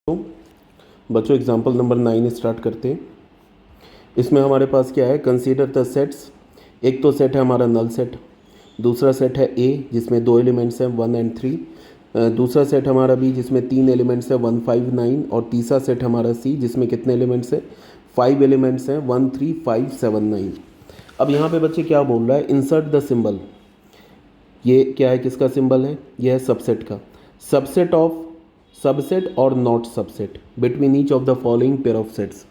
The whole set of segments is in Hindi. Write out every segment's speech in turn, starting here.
तो बच्चों एग्जाम्पल नंबर 9 स्टार्ट करते हैं। इसमें हमारे पास क्या है, कंसीडर द सेट्स। एक तो सेट है हमारा नल सेट, दूसरा सेट है ए जिसमें 2 एलिमेंट्स हैं 1 और 3, दूसरा सेट हमारा बी जिसमें 3 एलिमेंट्स है 1 5 9, और तीसरा सेट हमारा सी जिसमें कितने एलिमेंट्स हैं 5 एलिमेंट्स हैं 1 3 5 7 9। अब यहाँ पे बच्चे क्या बोल रहा है, इंसर्ट द सिंबल। ये क्या है, किसका सिंबल है, यह है सबसेट का। सबसेट ऑफ सबसेट और not subset between each of the following pair of sets.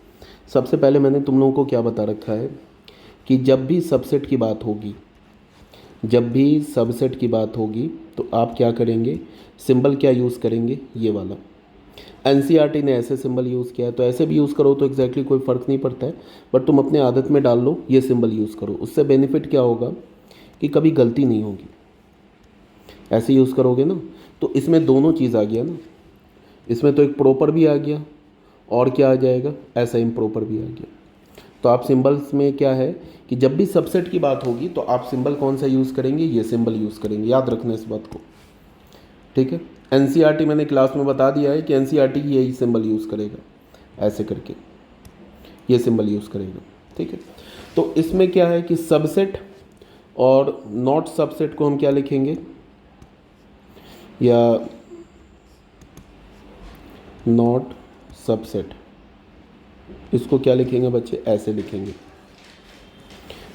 सबसे पहले मैंने तुम लोगों को क्या बता रखा है कि जब भी सबसेट की बात होगी, जब भी सबसेट की बात होगी तो आप क्या करेंगे, सिंबल क्या यूज़ करेंगे, ये वाला। एनसीईआरटी ने ऐसे सिंबल यूज़ किया है तो ऐसे भी यूज़ करो तो एग्जैक्टली कोई फ़र्क नहीं पड़ता है, बट तुम अपने आदत में डाल लो ये सिंबल यूज़ करो। उससे बेनिफिट क्या होगा कि कभी गलती नहीं होगी। ऐसे यूज़ करोगे ना तो इसमें दोनों चीज़ आ गया ना, इसमें तो एक प्रॉपर भी आ गया और क्या आ जाएगा, ऐसा इम्प्रॉपर भी आ गया। तो आप सिंबल्स में क्या है कि जब भी सबसेट की बात होगी तो आप सिंबल कौन सा यूज़ करेंगे, ये सिंबल यूज़ करेंगे। याद रखना इस बात को, ठीक है। एनसीईआरटी मैंने क्लास में बता दिया है कि एनसीईआरटी यही सिंबल यूज़ करेगा, ऐसे करके ये सिंबल यूज़ करेगा, ठीक है। तो इसमें क्या है कि सबसेट और नॉट सबसेट को हम क्या लिखेंगे, या नॉट सबसेट, इसको क्या लिखेंगे बच्चे, ऐसे लिखेंगे।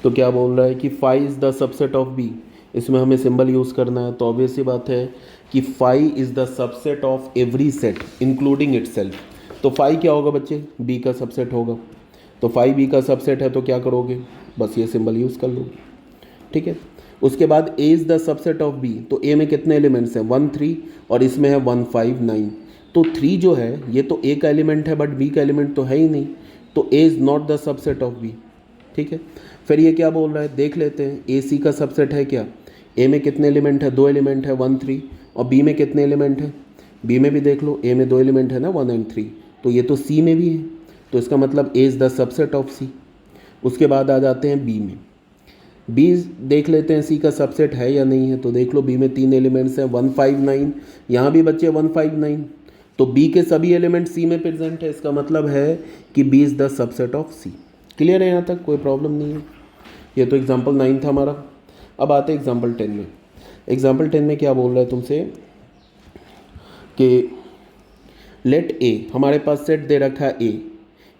तो क्या बोल रहा है कि phi is the subset of B, इसमें हमें सिंबल यूज़ करना है। तो ऑब्वियस सी बात है कि phi is the subset of every set including itself. तो फाई क्या होगा बच्चे, बी का सबसेट होगा। तो फाई बी का सबसेट है तो क्या करोगे, बस ये सिंबल यूज़ कर लोगे, ठीक है। उसके बाद A is the subset of B, तो ए में कितने एलिमेंट्स हैं 1 3 और इसमें है 1 5 9। तो 3 जो है ये तो ए का एलिमेंट है बट बी का एलिमेंट तो है ही नहीं, तो A is not the subset of B, ठीक है। फिर ये क्या बोल रहा है, देख लेते हैं। ए सी का सबसेट है क्या, ए में कितने एलिमेंट है, 2 एलिमेंट है 1 3, और बी में कितने एलिमेंट है, बी में भी देख लो, ए में 2 एलिमेंट है ना 1 और 3, तो ये तो सी में भी है, तो इसका मतलब A is the subset of C. उसके बाद आ जाते हैं बी में, बी देख लेते हैं सी का सबसेट है या नहीं है। तो देख लो बी में 3 एलिमेंट्स हैं 1 5 9, यहाँ भी बच्चे 1 5 9, तो बी के सभी एलिमेंट सी में प्रेजेंट है, इसका मतलब है कि B is the subset of C. Clear है, यहाँ तक कोई प्रॉब्लम नहीं है। ये तो एग्जाम्पल 9 था हमारा। अब आते हैं एग्जाम्पल 10 में। एग्जाम्पल 10 में क्या बोल रहा है तुमसे कि लेट ए, हमारे पास सेट दे रखा है ए,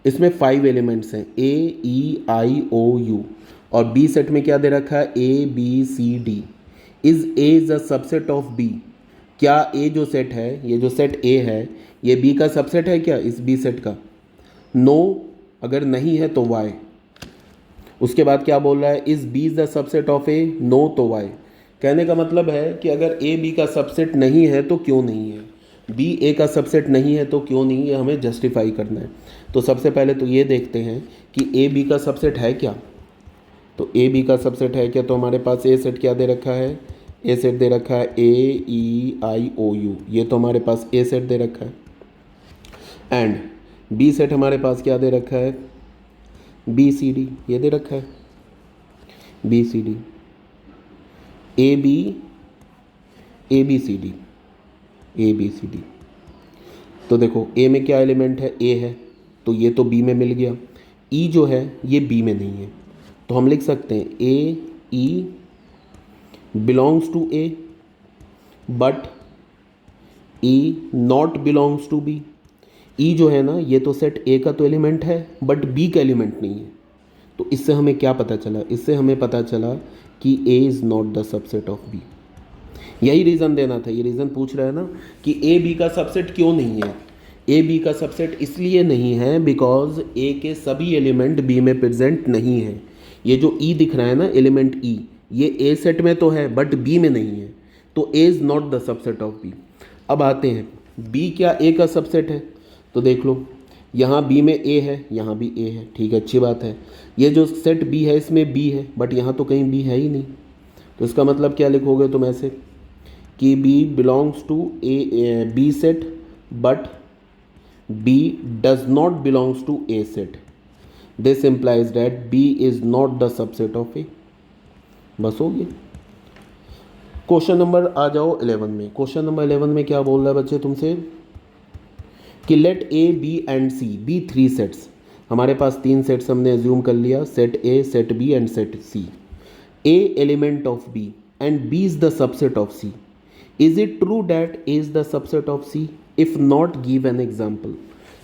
इसमें 5 एलिमेंट्स हैं A E I O U, और बी सेट में क्या दे रखा है A B C D. Is A is a subset of B, क्या ए जो सेट है, ये जो सेट ए है ये बी का सबसेट है क्या इस बी सेट का, नो, अगर नहीं है तो वाई। उसके बाद क्या बोल रहा है, is B is the subset of A, no तो वाई। कहने का मतलब है कि अगर ए बी का सबसेट नहीं है तो क्यों नहीं है, बी ए का सबसेट नहीं है तो क्यों नहीं, ये हमें जस्टिफाई करना है। तो सबसे पहले तो ये देखते हैं कि ए बी का सबसेट है क्या। तो ए बी का सबसेट है क्या, तो हमारे पास ए सेट क्या दे रखा है, ए सेट दे रखा है ए ई आई ओ यू, ये तो हमारे पास ए सेट दे रखा है। एंड बी सेट हमारे पास क्या दे रखा है, बी सी डी, ये दे रखा है B C D, A B C D, A B C D. तो देखो ए में क्या एलिमेंट है, ए है, तो ये तो बी में मिल गया। ई जो है ये बी में नहीं है, तो हम लिख सकते हैं A E belongs to A but E not belongs to B. E जो है ना ये तो सेट ए का तो एलिमेंट है बट बी का एलिमेंट नहीं है। तो इससे हमें क्या पता चला, इससे हमें पता चला कि A is not the subset of B. यही रीज़न देना था, ये रीज़न पूछ रहा है ना कि ए बी का सबसेट क्यों नहीं है। ए बी का सबसेट इसलिए नहीं है बिकॉज ए के सभी एलिमेंट बी में प्रेजेंट नहीं है। ये जो ई दिख रहा है ना एलिमेंट ई, ये ए सेट में तो है बट बी में नहीं है, तो A is not the subset of B. अब आते हैं बी क्या ए का सबसेट है, तो देख लो यहाँ बी में ए है, यहाँ भी ए है, ठीक है, अच्छी बात है। ये जो सेट बी है इसमें बी है बट यहाँ तो कहीं बी है ही नहीं, तो इसका मतलब क्या लिखोगे तुम ऐसे कि B belongs to A B set but B does not belongs to A set, this implies that B is not the subset of A. बस हो गया। क्वेश्चन नंबर आ जाओ 11 में। क्वेश्चन नंबर 11 में क्या बोल रहा है बच्चे तुमसे कि let A B and C B three sets, हमारे पास तीन सेट्स हमने एज्यूम कर लिया, set A, set B and set C. A element of B and B is the subset of C, is it true that A is the subset of C? If not give an example.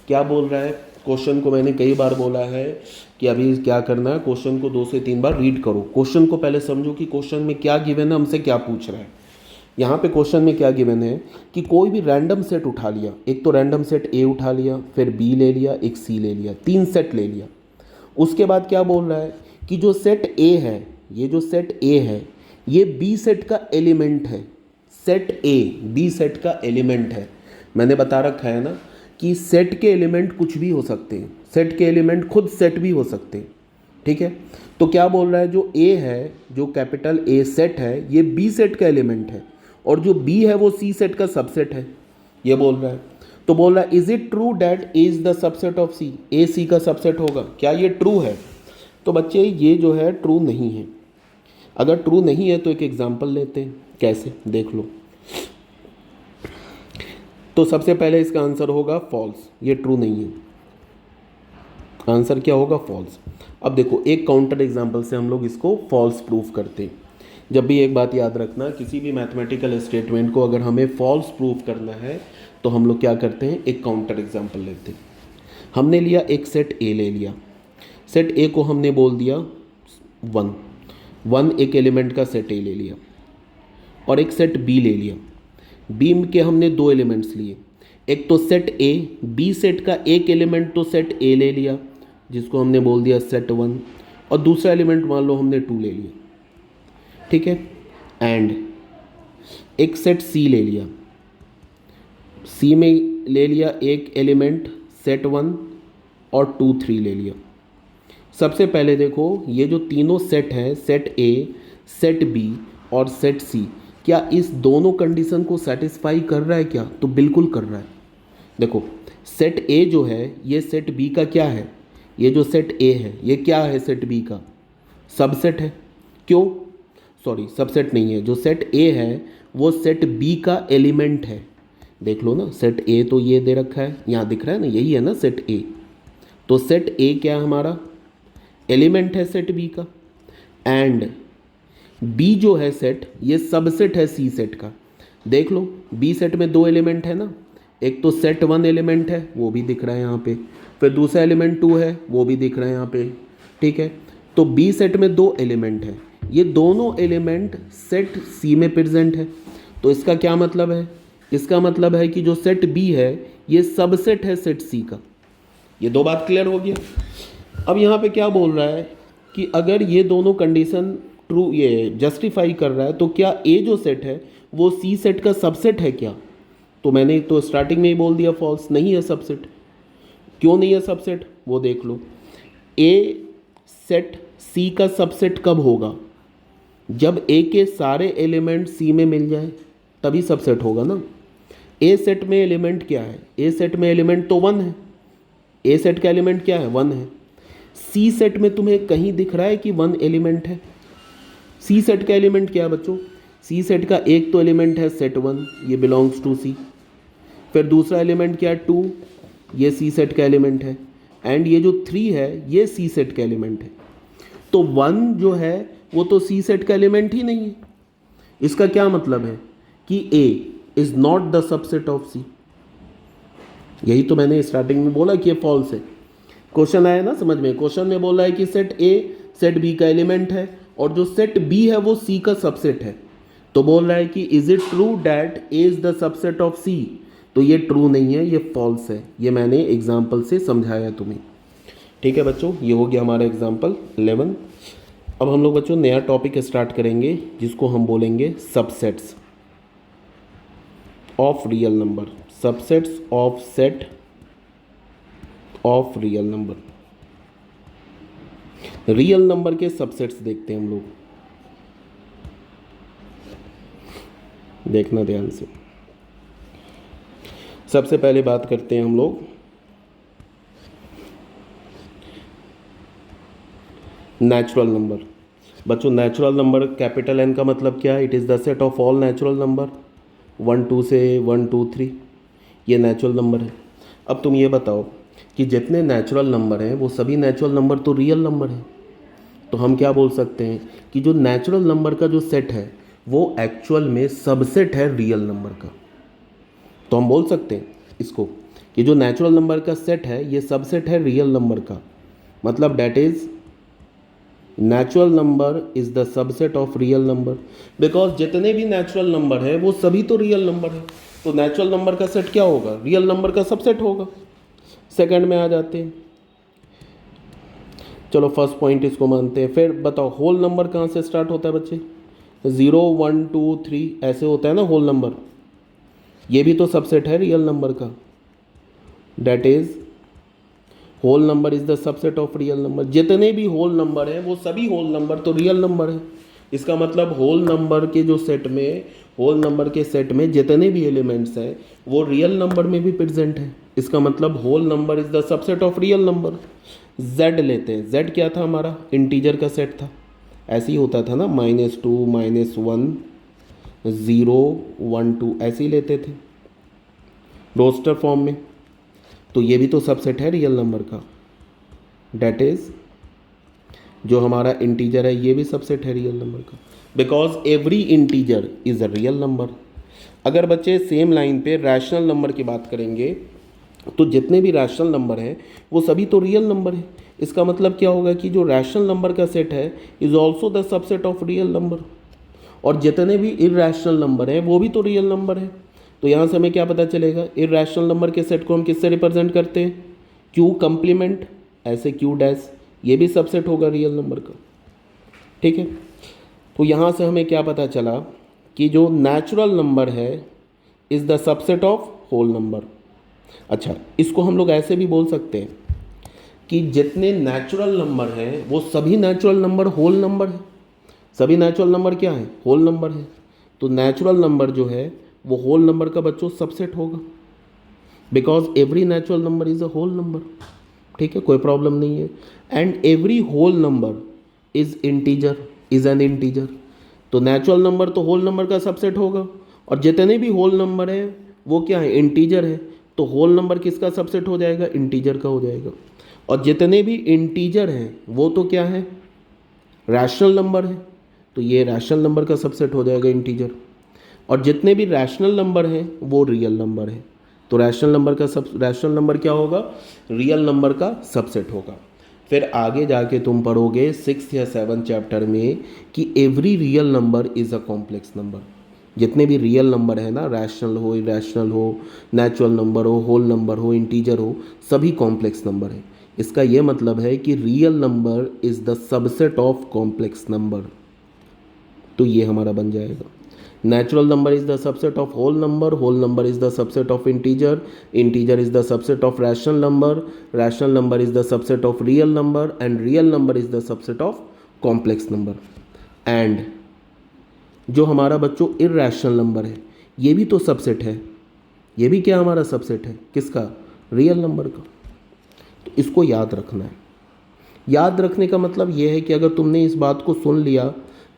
क्या बोल रहा है? क्वेश्चन को मैंने कई बार बोला है कि अभी क्या करना है, क्वेश्चन को 2 से 3 बार रीड करो, क्वेश्चन को पहले समझो कि क्वेश्चन में क्या गिवन है, हमसे क्या पूछ रहा है। यहाँ पे क्वेश्चन में क्या गिवन है कि कोई भी रैंडम सेट उठा लिया, एक तो रैंडम सेट ए उठा लिया, फिर बी ले लिया, एक सी ले लिया, 3 सेट ले लिया। उसके बाद क्या बोल रहा है कि जो सेट ए है, ये जो सेट ए है ये बी सेट का एलिमेंट है। सेट ए बी सेट का एलिमेंट है। मैंने बता रखा है ना कि सेट के एलिमेंट कुछ भी हो सकते हैं, सेट के एलिमेंट खुद सेट भी हो सकते हैं, ठीक है। तो क्या बोल रहा है, जो ए है, जो कैपिटल ए सेट है, ये बी सेट का एलिमेंट है, और जो बी है वो सी सेट का सबसेट है, ये बोल रहा है। तो बोल रहा है is it true that A is the subset of C, A C का सबसेट होगा, क्या ये ट्रू है? तो बच्चे ये जो है ट्रू नहीं है। अगर ट्रू नहीं है तो एक एग्जांपल लेते हैं, कैसे देख लो। तो सबसे पहले इसका आंसर होगा फॉल्स, ये ट्रू नहीं है। आंसर क्या होगा? फॉल्स। अब देखो एक काउंटर एग्जांपल से हम लोग इसको फॉल्स प्रूफ करते हैं। जब भी एक बात याद रखना, किसी भी मैथमेटिकल स्टेटमेंट को अगर हमें फॉल्स प्रूफ करना है तो हम लोग क्या करते हैं, एक काउंटर एग्जांपल लेते हैं। हमने लिया एक सेट ए ले लिया, सेट ए को हमने बोल दिया 1 एक एलिमेंट का सेट ए ले लिया, और एक सेट बी ले लिया। बी के हमने 2 एलिमेंट्स लिए, एक तो सेट ए, बी सेट का एक एलिमेंट तो सेट ए ले लिया जिसको हमने बोल दिया सेट 1, और दूसरा एलिमेंट मान लो हमने 2 ले लिया, ठीक है। एंड एक सेट सी ले लिया, सी में ले लिया एक एलिमेंट सेट 1 और 2 3 ले लिया। सबसे पहले देखो ये जो तीनों सेट हैं, सेट ए, सेट बी और सेट सी, क्या इस दोनों कंडीशन को सेटिस्फाई कर रहा है क्या? तो बिल्कुल कर रहा है। देखो सेट ए जो है ये सेट बी का क्या है, ये जो सेट ए है ये क्या है, सेट बी का सबसेट है। क्यों? सॉरी सबसेट नहीं है, जो सेट ए है वो सेट बी का एलिमेंट है। देख लो ना, सेट ए तो ये दे रखा है, यहाँ दिख रहा है ना, यही है ना सेट ए। तो सेट ए क्या है हमारा, एलिमेंट है सेट बी का। एंड बी जो है सेट, ये सबसेट है सी सेट का। देख लो बी सेट में 2 एलिमेंट है ना, एक तो सेट 1 एलिमेंट है वो भी दिख रहा है यहाँ पे, फिर दूसरा एलिमेंट 2 है वो भी दिख रहा है यहाँ पे, ठीक है। तो बी सेट में 2 एलिमेंट है, ये दोनों एलिमेंट सेट सी में प्रेजेंट है। तो इसका क्या मतलब है? इसका मतलब है कि जो सेट बी है ये सबसेट है सेट सी का। ये 2 बात क्लियर हो गया। अब यहाँ पे क्या बोल रहा है कि अगर ये दोनों कंडीशन ट्रू, ये जस्टिफाई कर रहा है, तो क्या ए जो सेट है वो सी सेट का सबसेट है क्या? तो मैंने तो स्टार्टिंग में ही बोल दिया फॉल्स, नहीं है सबसेट। क्यों नहीं है सबसेट? वो देख लो, ए सेट सी का सबसेट कब होगा? जब ए के सारे एलिमेंट सी में मिल जाए तभी सबसेट होगा ना। ए सेट में एलिमेंट क्या है? ए सेट में एलिमेंट तो 1 है, ए सेट का एलिमेंट क्या है? 1 है। सी सेट में तुम्हें कहीं दिख रहा है कि 1 एलिमेंट है? सी सेट का एलिमेंट क्या है बच्चों? सी सेट का एक तो एलिमेंट है सेट 1, ये बिलोंग्स टू सी। फिर दूसरा एलिमेंट क्या है? 2, ये सी सेट का एलिमेंट है। एंड ये जो 3 है ये सी सेट का एलिमेंट है। तो 1 जो है वो तो सी सेट का एलिमेंट ही नहीं है। इसका क्या मतलब है कि A is not the subset of C. यही तो मैंने स्टार्टिंग में बोला कि ये फॉल्स है। क्वेश्चन आया ना समझ में? क्वेश्चन में बोला है कि सेट ए सेट बी का एलिमेंट है और जो सेट बी है वो सी का सबसेट है। तो बोल रहा है कि is it true that A is the subset of C. तो ये ट्रू नहीं है, ये फॉल्स है। ये मैंने एग्जाम्पल से समझाया तुम्हें। ठीक है बच्चों, ये हो गया हमारा एग्जाम्पल 11। अब हम लोग बच्चों नया टॉपिक स्टार्ट करेंगे जिसको हम बोलेंगे subsets of real number. Subsets of set of real number. Real number के सबसेट्स देखते हैं हम लोग, देखना ध्यान से। सबसे पहले बात करते हैं हम लोग नेचुरल नंबर। बच्चों नेचुरल नंबर कैपिटल एन का मतलब क्या है? It is the set of all natural number 1 2 से 1 2 3, ये नेचुरल नंबर है। अब तुम ये बताओ कि जितने नेचुरल नंबर हैं वो सभी नेचुरल नंबर तो रियल नंबर हैं। तो हम क्या बोल सकते हैं कि जो नेचुरल नंबर का जो सेट है वो एक्चुअल में सबसेट है रियल नंबर का। तो हम बोल सकते हैं इसको कि जो नेचुरल नंबर का सेट है ये सबसेट है रियल नंबर का, मतलब that is natural number is the subset of real number, because जितने भी नेचुरल नंबर है वो सभी तो रियल नंबर है। तो नेचुरल नंबर का सेट क्या होगा, रियल नंबर का सबसेट होगा। सेकंड में आ जाते हैं, चलो फर्स्ट पॉइंट इसको मानते हैं। फिर बताओ होल नंबर कहाँ से स्टार्ट होता है बच्चे, 0 1 2 3 ऐसे होता है ना होल नंबर, ये भी तो सबसेट है रियल नंबर का। That is whole number is the subset of real number. जितने भी होल नंबर हैं वो सभी होल नंबर तो रियल नंबर है। इसका मतलब होल नंबर के जो सेट में, होल नंबर के सेट में जितने भी एलिमेंट्स हैं वो रियल नंबर में भी प्रेजेंट है। इसका मतलब whole number is the subset of real number. z लेते हैं, z क्या था हमारा, इंटीजर का सेट था। ऐसे ही होता था ना, -2 -1 0 1 2 ऐसे ही लेते थे रोस्टर फॉर्म में। तो ये भी तो सबसेट है रियल नंबर का। डैट इज जो हमारा इंटीजर है ये भी सबसेट है रियल नंबर का, because every integer is a real number. अगर बच्चे सेम लाइन पे रैशनल नंबर की बात करेंगे तो जितने भी रैशनल नंबर हैं वो सभी तो रियल नंबर है। इसका मतलब क्या होगा कि जो रैशनल नंबर का सेट है is also the subset of real number, और जितने भी इरैशनल नंबर हैं वो भी तो रियल नंबर है। तो यहाँ से हमें क्या पता चलेगा, इरैशनल नंबर के सेट को हम किससे रिप्रेजेंट करते हैं, क्यू कंप्लीमेंट, ऐसे क्यू डैश, ये भी सबसेट होगा रियल नंबर का। ठीक है, तो यहाँ से हमें क्या पता चला कि जो नेचुरल नंबर है is the subset of whole number. अच्छा, इसको हम लोग ऐसे भी बोल सकते हैं कि जितने नेचुरल नंबर हैं वो सभी नेचुरल नंबर होल नंबर है। सभी नेचुरल नंबर क्या है, होल नंबर है। तो नेचुरल नंबर जो है वो होल नंबर का बच्चों सबसेट होगा, because every natural number is a whole number. ठीक है, कोई प्रॉब्लम नहीं है। And every whole number is integer, is an integer. तो नेचुरल नंबर तो होल नंबर का सबसेट होगा, और जितने भी होल नंबर हैं वो क्या है, इंटीजर है। तो होल नंबर किसका सबसेट हो जाएगा, इंटीजर का हो जाएगा। और जितने भी इंटीजर हैं वो तो क्या है, रैशनल नंबर है। तो ये रैशनल नंबर का सबसेट हो जाएगा इंटीजर। और जितने भी रैशनल नंबर हैं वो रियल नंबर है। तो रैशनल नंबर क्या होगा, रियल नंबर का सबसेट होगा। फिर आगे जाके तुम पढ़ोगे 6 या 7 चैप्टर में कि every real number is a complex number. जितने भी रियल नंबर है ना, रैशनल हो, इरैशनल हो, नेचुरल नंबर हो, होल नंबर हो, इंटीजर हो, सभी कॉम्प्लेक्स नंबर है। इसका ये मतलब है कि real number is the subset of complex number. तो ये हमारा बन जाएगा, natural number is the subset of whole number is the subset of integer is the subset of rational number is the subset of real number, and real number is the subset of complex number. And जो हमारा बच्चों इरैशनल नंबर है ये भी तो सबसेट है। ये भी क्या हमारा सबसेट है, किसका, रियल नंबर का। तो इसको याद रखना है। याद रखने का मतलब ये है कि अगर तुमने इस बात को सुन लिया,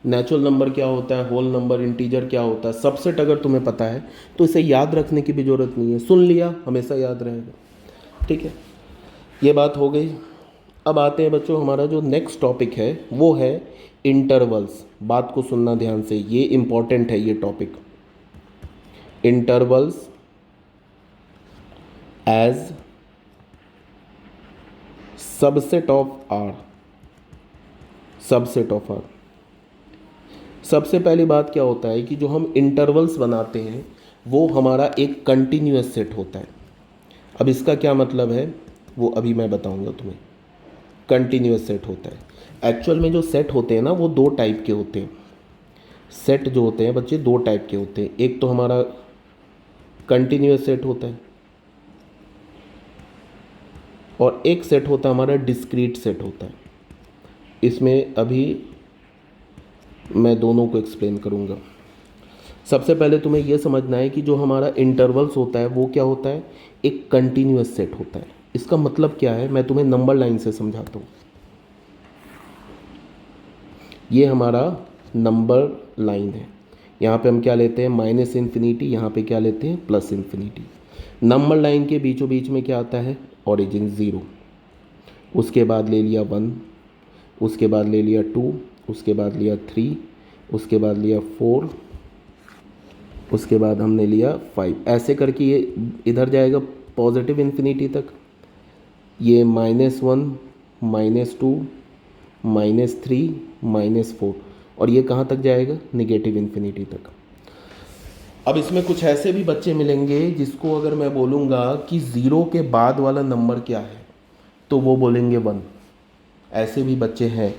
नेचुरल नंबर क्या होता है, होल नंबर, इंटीजर क्या होता है, सबसेट अगर तुम्हें पता है तो इसे याद रखने की भी ज़रूरत नहीं है। सुन लिया, हमेशा याद रहेगा। ठीक है, ये बात हो गई। अब आते हैं बच्चों, हमारा जो नेक्स्ट टॉपिक है वो है इंटरवल्स। बात को सुनना ध्यान से, ये इम्पॉर्टेंट है ये topic. Intervals as subset of R, subset of R. सबसे पहली बात क्या होता है कि जो हम इंटरवल्स बनाते हैं वो हमारा एक कंटिन्यूअस सेट होता है। अब इसका क्या मतलब है वो अभी मैं बताऊंगा तुम्हें। कंटिन्यूअस सेट होता है, एक्चुअल में जो सेट होते हैं ना वो दो टाइप के होते हैं। सेट जो होते हैं बच्चे दो टाइप के होते हैं, एक तो हमारा कंटिन्यूअस सेट होता है और एक सेट होता है हमारा डिस्क्रीट सेट होता है। इसमें अभी मैं दोनों को एक्सप्लेन करूंगा। सबसे पहले तुम्हें यह समझना है कि जो हमारा इंटरवल्स होता है वो क्या होता है, एक कंटिन्यूअस सेट होता है। इसका मतलब क्या है, मैं तुम्हें नंबर लाइन से समझाता हूँ। ये हमारा नंबर लाइन है, यहाँ पे हम क्या लेते हैं, -∞, यहाँ पे क्या लेते हैं, +∞। नंबर लाइन के बीचों बीच में क्या आता है, ओरिजिन 0, उसके बाद ले लिया 1, उसके बाद ले लिया 2, उसके बाद लिया 3, उसके बाद लिया 4, उसके बाद हमने लिया 5, ऐसे करके ये इधर जाएगा पॉजिटिव इन्फिनिटी तक, ये -1, -2, -3, -4, और ये कहाँ तक जाएगा, निगेटिव इन्फिनिटी तक। अब इसमें कुछ ऐसे भी बच्चे मिलेंगे जिसको अगर मैं बोलूँगा कि 0 के बाद वाला नंबर क्या है तो वो बोलेंगे 1। ऐसे भी बच्चे हैं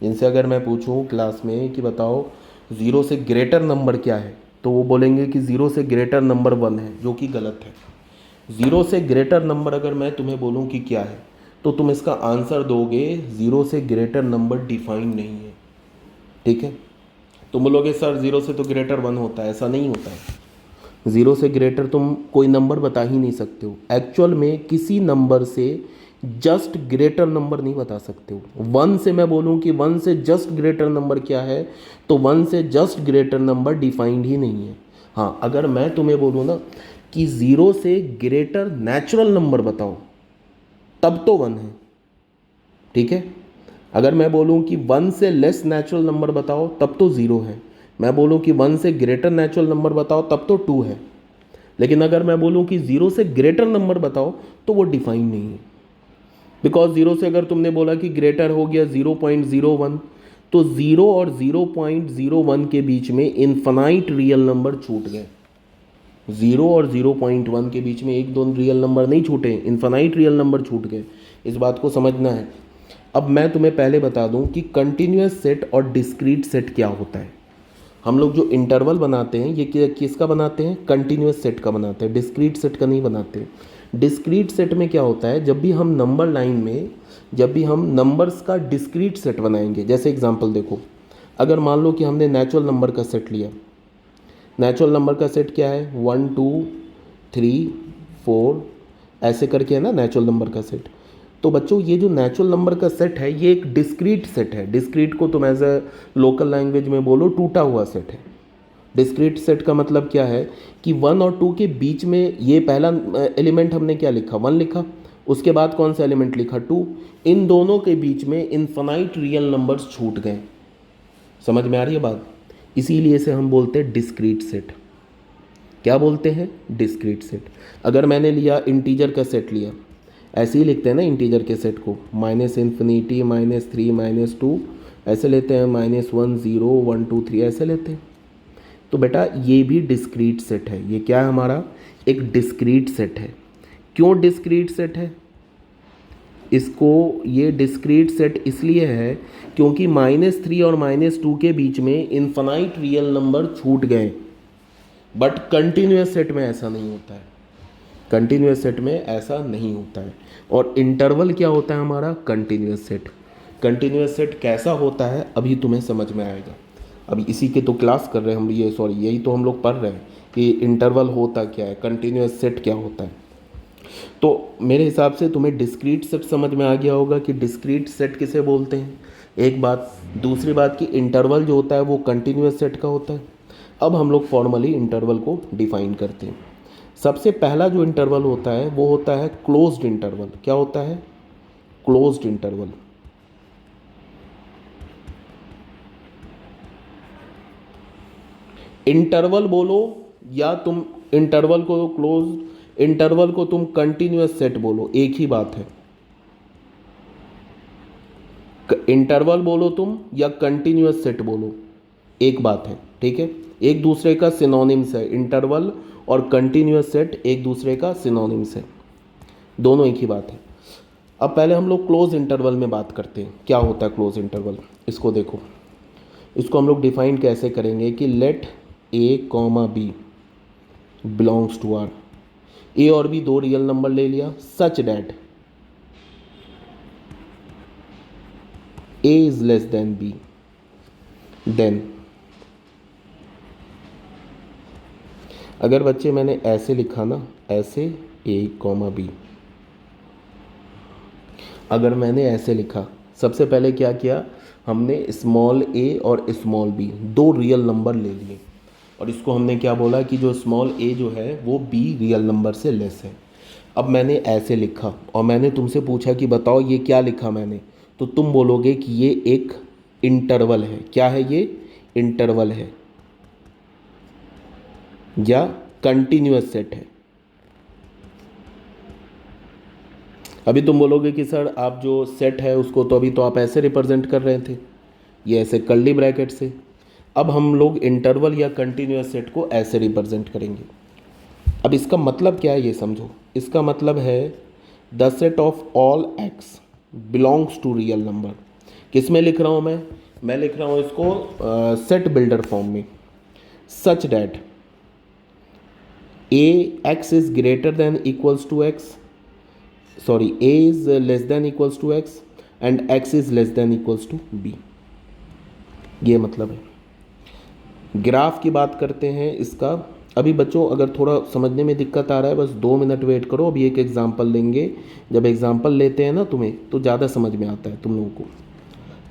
जिनसे अगर मैं पूछूं क्लास में कि बताओ 0 से ग्रेटर नंबर क्या है तो वो बोलेंगे कि 0 से ग्रेटर नंबर 1 है, जो कि गलत है। 0 से ग्रेटर नंबर अगर मैं तुम्हें बोलूं कि क्या है तो तुम इसका आंसर दोगे 0 से ग्रेटर नंबर डिफाइन नहीं है, ठीक है। तुम बोलोगे सर 0 से तो ग्रेटर 1 होता है, ऐसा नहीं होता है। 0 से ग्रेटर तुम कोई नंबर बता ही नहीं सकते हो। एक्चुअल में किसी नंबर से जस्ट ग्रेटर नंबर नहीं बता सकते हो। 1 से मैं बोलूं कि 1 से जस्ट ग्रेटर नंबर क्या है तो 1 से जस्ट ग्रेटर नंबर डिफाइंड ही नहीं है। हाँ, अगर मैं तुम्हें बोलूँ ना कि 0 से ग्रेटर नेचुरल नंबर बताओ तब तो 1 है, ठीक है। अगर मैं बोलूं कि 1 से लेस नेचुरल नंबर बताओ तब तो 0 है। मैं बोलूं कि 1 से ग्रेटर नेचुरल नंबर बताओ तब तो 2 है। लेकिन अगर मैं बोलूं कि 0 से ग्रेटर नंबर बताओ तो वो डिफाइन नहीं है। बिकॉज 0 से अगर तुमने बोला कि ग्रेटर हो गया 0.01 तो 0 और 0.01 के बीच में इन्फानाइट रियल नंबर छूट गए। 0 और 0.1 के बीच में एक दो रियल नंबर नहीं छूटे, इन्फानाइट रियल नंबर छूट गए। इस बात को समझना है। अब मैं तुम्हें पहले बता दूं कि कंटिन्यूअस सेट और डिस्क्रीट सेट क्या होता है। हम लोग जो इंटरवल बनाते हैं ये किसका बनाते हैं, कंटिन्यूअस सेट का बनाते हैं, डिस्क्रीट सेट का नहीं बनाते। डिस्क्रीट सेट में क्या होता है, जब भी हम नंबर लाइन में जब भी हम नंबर्स का डिस्क्रीट सेट बनाएंगे, जैसे एग्जांपल देखो, अगर मान लो कि हमने नेचुरल नंबर का सेट लिया। नेचुरल नंबर का सेट क्या है, 1 2 3 4 ऐसे करके है ना नेचुरल नंबर का सेट। तो बच्चों ये जो नेचुरल नंबर का सेट है ये एक डिस्क्रीट सेट है। डिस्क्रीट को तुम एज ए लोकल लैंग्वेज में बोलो टूटा हुआ सेट है। डिस्क्रीट सेट का मतलब क्या है कि 1 और 2 के बीच में ये पहला एलिमेंट हमने क्या लिखा, 1 लिखा, उसके बाद कौन सा एलिमेंट लिखा, 2। इन दोनों के बीच में इन्फानाइट रियल नंबर्स छूट गए। समझ में आ रही है बात? इसीलिए इसे हम बोलते हैं डिस्क्रीट सेट। क्या बोलते हैं, डिस्क्रीट सेट। अगर मैंने लिया इंटीजर का सेट लिया, ऐसे ही लिखते हैं ना इंटीजर के सेट को, -∞, -3, -2 ऐसे लेते हैं, -1 0 1 2 3 ऐसे लेते हैं। तो बेटा ये भी डिस्क्रीट सेट है। ये क्या है हमारा, एक डिस्क्रीट सेट है। क्यों डिस्क्रीट सेट है, इसको ये डिस्क्रीट सेट इसलिए है क्योंकि -3 और -2 के बीच में इन्फानाइट रियल नंबर छूट गए। बट कंटिन्यूअस सेट में ऐसा नहीं होता है। कंटिन्यूअस सेट में ऐसा नहीं होता है। और इंटरवल क्या होता है हमारा, कंटिन्यूअस सेट। कंटिन्यूअस सेट कैसा होता है अभी तुम्हें समझ में आएगा। अभी इसी के तो क्लास कर रहे हैं हम, यही तो हम लोग पढ़ रहे हैं कि इंटरवल होता क्या है, कंटिन्यूअस सेट क्या होता है। तो मेरे हिसाब से तुम्हें डिस्क्रीट सेट समझ में आ गया होगा कि डिस्क्रीट सेट किसे बोलते हैं, एक बात। दूसरी बात कि इंटरवल जो होता है वो कंटिन्यूअस सेट का होता है। अब हम लोग फॉर्मली इंटरवल को डिफाइन करते हैं। सबसे पहला जो इंटरवल होता है वो होता है क्लोज्ड इंटरवल। क्या होता है, क्लोज्ड इंटरवल। इंटरवल बोलो या तुम इंटरवल को क्लोज्ड, इंटरवल को तुम कंटिन्यूअस सेट बोलो, एक ही बात है। इंटरवल बोलो तुम या कंटिन्यूअस सेट बोलो, एक बात है, ठीक है। एक दूसरे का सिनोनिम्स है। इंटरवल और कंटिन्यूअस सेट एक दूसरे का सिनोनिम्स है, दोनों एक ही बात है। अब पहले हम लोग क्लोज इंटरवल में बात करते हैं। क्या होता है क्लोज इंटरवल, इसको देखो। इसको हम लोग डिफाइन कैसे करेंगे कि let a, b belongs to R। A और बी दो रियल नंबर ले लिया, such that a is less than b, then अगर बच्चे मैंने ऐसे लिखा ना, ऐसे a, b, अगर मैंने ऐसे लिखा, सबसे पहले क्या किया हमने, स्मॉल a और स्मॉल b दो रियल नंबर ले लिए। और इसको हमने क्या बोला कि जो स्मॉल a जो है वो b रियल नंबर से लेस है। अब मैंने ऐसे लिखा और मैंने तुमसे पूछा कि बताओ ये क्या लिखा मैंने, तो तुम बोलोगे कि ये एक इंटरवल है। क्या है ये? इंटरवल है या कंटिन्यूअस सेट है। अभी तुम बोलोगे कि सर आप जो सेट है उसको तो अभी तो आप ऐसे रिप्रेजेंट कर रहे थे, ये ऐसे कर्ली ब्रैकेट से। अब हम लोग इंटरवल या कंटिन्यूअस सेट को ऐसे रिप्रेजेंट करेंगे। अब इसका मतलब क्या है ये समझो। इसका मतलब है the set of all X belongs to real number. किस में लिख रहा हूँ मैं लिख रहा हूँ इसको सेट बिल्डर फॉर्म में। Such that A X is greater than equals to X, sorry A is less than equals to X and X is less than equals to B. ये मतलब है। ग्राफ की बात करते हैं इसका। अभी बच्चों अगर थोड़ा समझने में दिक्कत आ रहा है बस 2 मिनट वेट करो, अभी एक एग्जांपल लेंगे। जब एग्जांपल लेते हैं ना तुम्हें तो ज़्यादा समझ में आता है तुम लोगों को,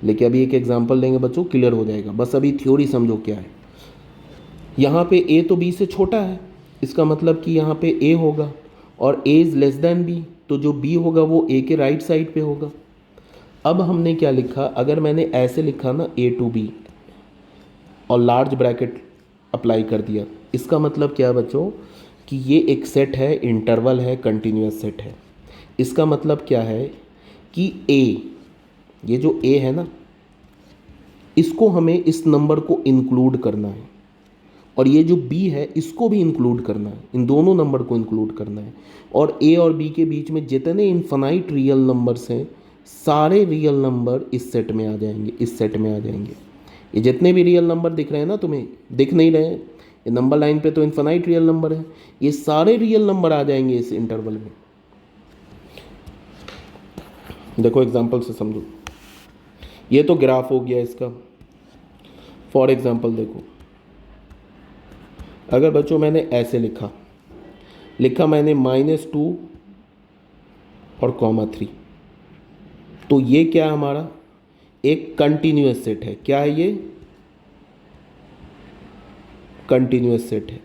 लेकिन अभी एक एग्जांपल लेंगे बच्चों, क्लियर हो जाएगा। बस अभी थ्योरी समझो क्या है। यहाँ पे a तो b से छोटा है, इसका मतलब कि यहाँ पे a होगा और a is less than b, तो जो b होगा वो a के राइट साइड पे होगा। अब हमने क्या लिखा, अगर मैंने ऐसे लिखा ना a to b और लार्ज ब्रैकेट अप्लाई कर दिया, इसका मतलब क्या है बच्चों कि ये एक सेट है, इंटरवल है, कंटिन्यूअस सेट है। इसका मतलब क्या है कि a, ये जो a है ना, इसको हमें इस नंबर को इंक्लूड करना है और ये जो b है इसको भी इंक्लूड करना है, इन दोनों नंबर को इंक्लूड करना है। और a और b के बीच में जितने इनफाइनाइट रियल नंबर्स हैं सारे रियल नंबर इस सेट में आ जाएंगे, इस सेट में आ जाएंगे। ये जितने भी रियल नंबर दिख रहे हैं ना, तुम्हें दिख नहीं रहे हैं, ये नंबर लाइन पे तो इनफाइनाइट रियल नंबर है, ये सारे रियल नंबर आ जाएंगे इस इंटरवल में। देखो एग्जांपल से समझो। ये तो ग्राफ हो गया इसका। फॉर एग्जांपल देखो, अगर बच्चों मैंने ऐसे लिखा मैंने -2 और -3, तो ये क्या है हमारा, एक कंटिन्यूअस सेट है। क्या है ये? कंटिन्यूअस सेट है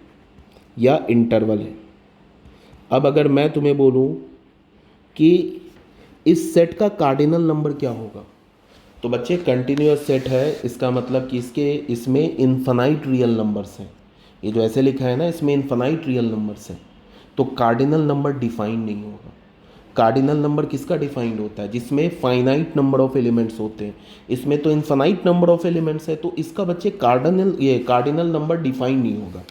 या इंटरवल है। अब अगर मैं तुम्हें बोलूं कि इस सेट का कार्डिनल नंबर क्या होगा, तो बच्चे कंटिन्यूअस सेट है, इसका मतलब कि इसमें इनफाइनाइट रियल नंबर्स हैं। ये जो ऐसे लिखा है ना, इसमें इनफाइनाइट रियल नंबर्स हैं, तो कार्डिनल नंबर डिफाइन नहीं होगा। कार्डिनल नंबर किसका डिफाइंड होता है? जिसमें फाइनाइट नंबर ऑफ एलिमेंट्स होते हैं। इसमें तो इनफाइनाइट नंबर ऑफ एलिमेंट्स है, तो इसका बच्चे कार्डिनल नंबर डिफाइन नहीं होगा।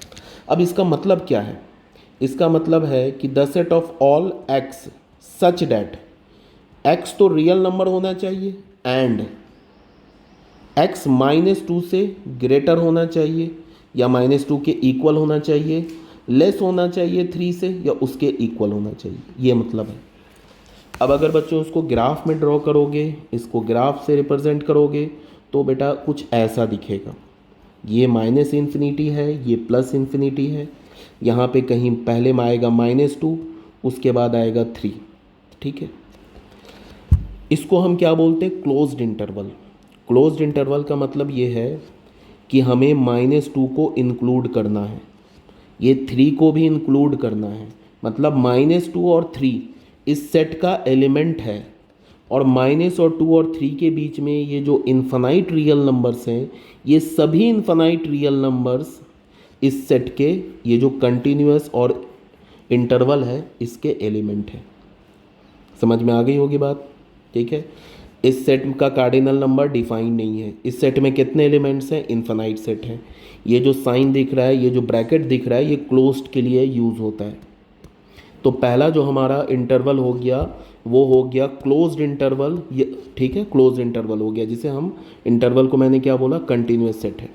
अब इसका मतलब क्या है? इसका मतलब है कि the set of all X such that x तो रियल नंबर होना चाहिए एंड एक्स -2 से ग्रेटर होना चाहिए या -2 के इक्वल होना चाहिए, लेस होना चाहिए 3 से या उसके इक्वल होना चाहिए, ये मतलब है। अब अगर बच्चों उसको ग्राफ में ड्रॉ करोगे, इसको ग्राफ से रिप्रेजेंट करोगे, तो बेटा कुछ ऐसा दिखेगा। ये -∞ है, ये +∞ है। यहाँ पे कहीं पहले में आएगा -2, उसके बाद आएगा 3, ठीक है। इसको हम क्या बोलते हैं? Closed interval. क्लोज्ड इंटरवल का मतलब ये है कि हमें -2 को इंक्लूड करना है, ये 3 को भी इंक्लूड करना है। मतलब -2 और 3 इस सेट का एलिमेंट है और -2 और 3 के बीच में ये जो इनफाइनाइट रियल नंबर्स हैं, ये सभी इनफाइनाइट रियल नंबर्स इस सेट के, ये जो कंटिन्यूअस और इंटरवल है इसके एलिमेंट है। समझ में आ गई होगी बात, ठीक है। इस सेट का कार्डिनल नंबर डिफाइन नहीं है। इस सेट में कितने एलिमेंट्स हैं? इनफाइनाइट सेट है। ये जो साइन दिख रहा है, ये जो ब्रैकेट दिख रहा है, ये क्लोज्ड के लिए यूज़ होता है। तो पहला जो हमारा इंटरवल हो गया वो हो गया क्लोज्ड इंटरवल, ये ठीक है, क्लोज्ड इंटरवल हो गया, जिसे हम इंटरवल को मैंने क्या बोला? कंटिन्यूअस सेट है।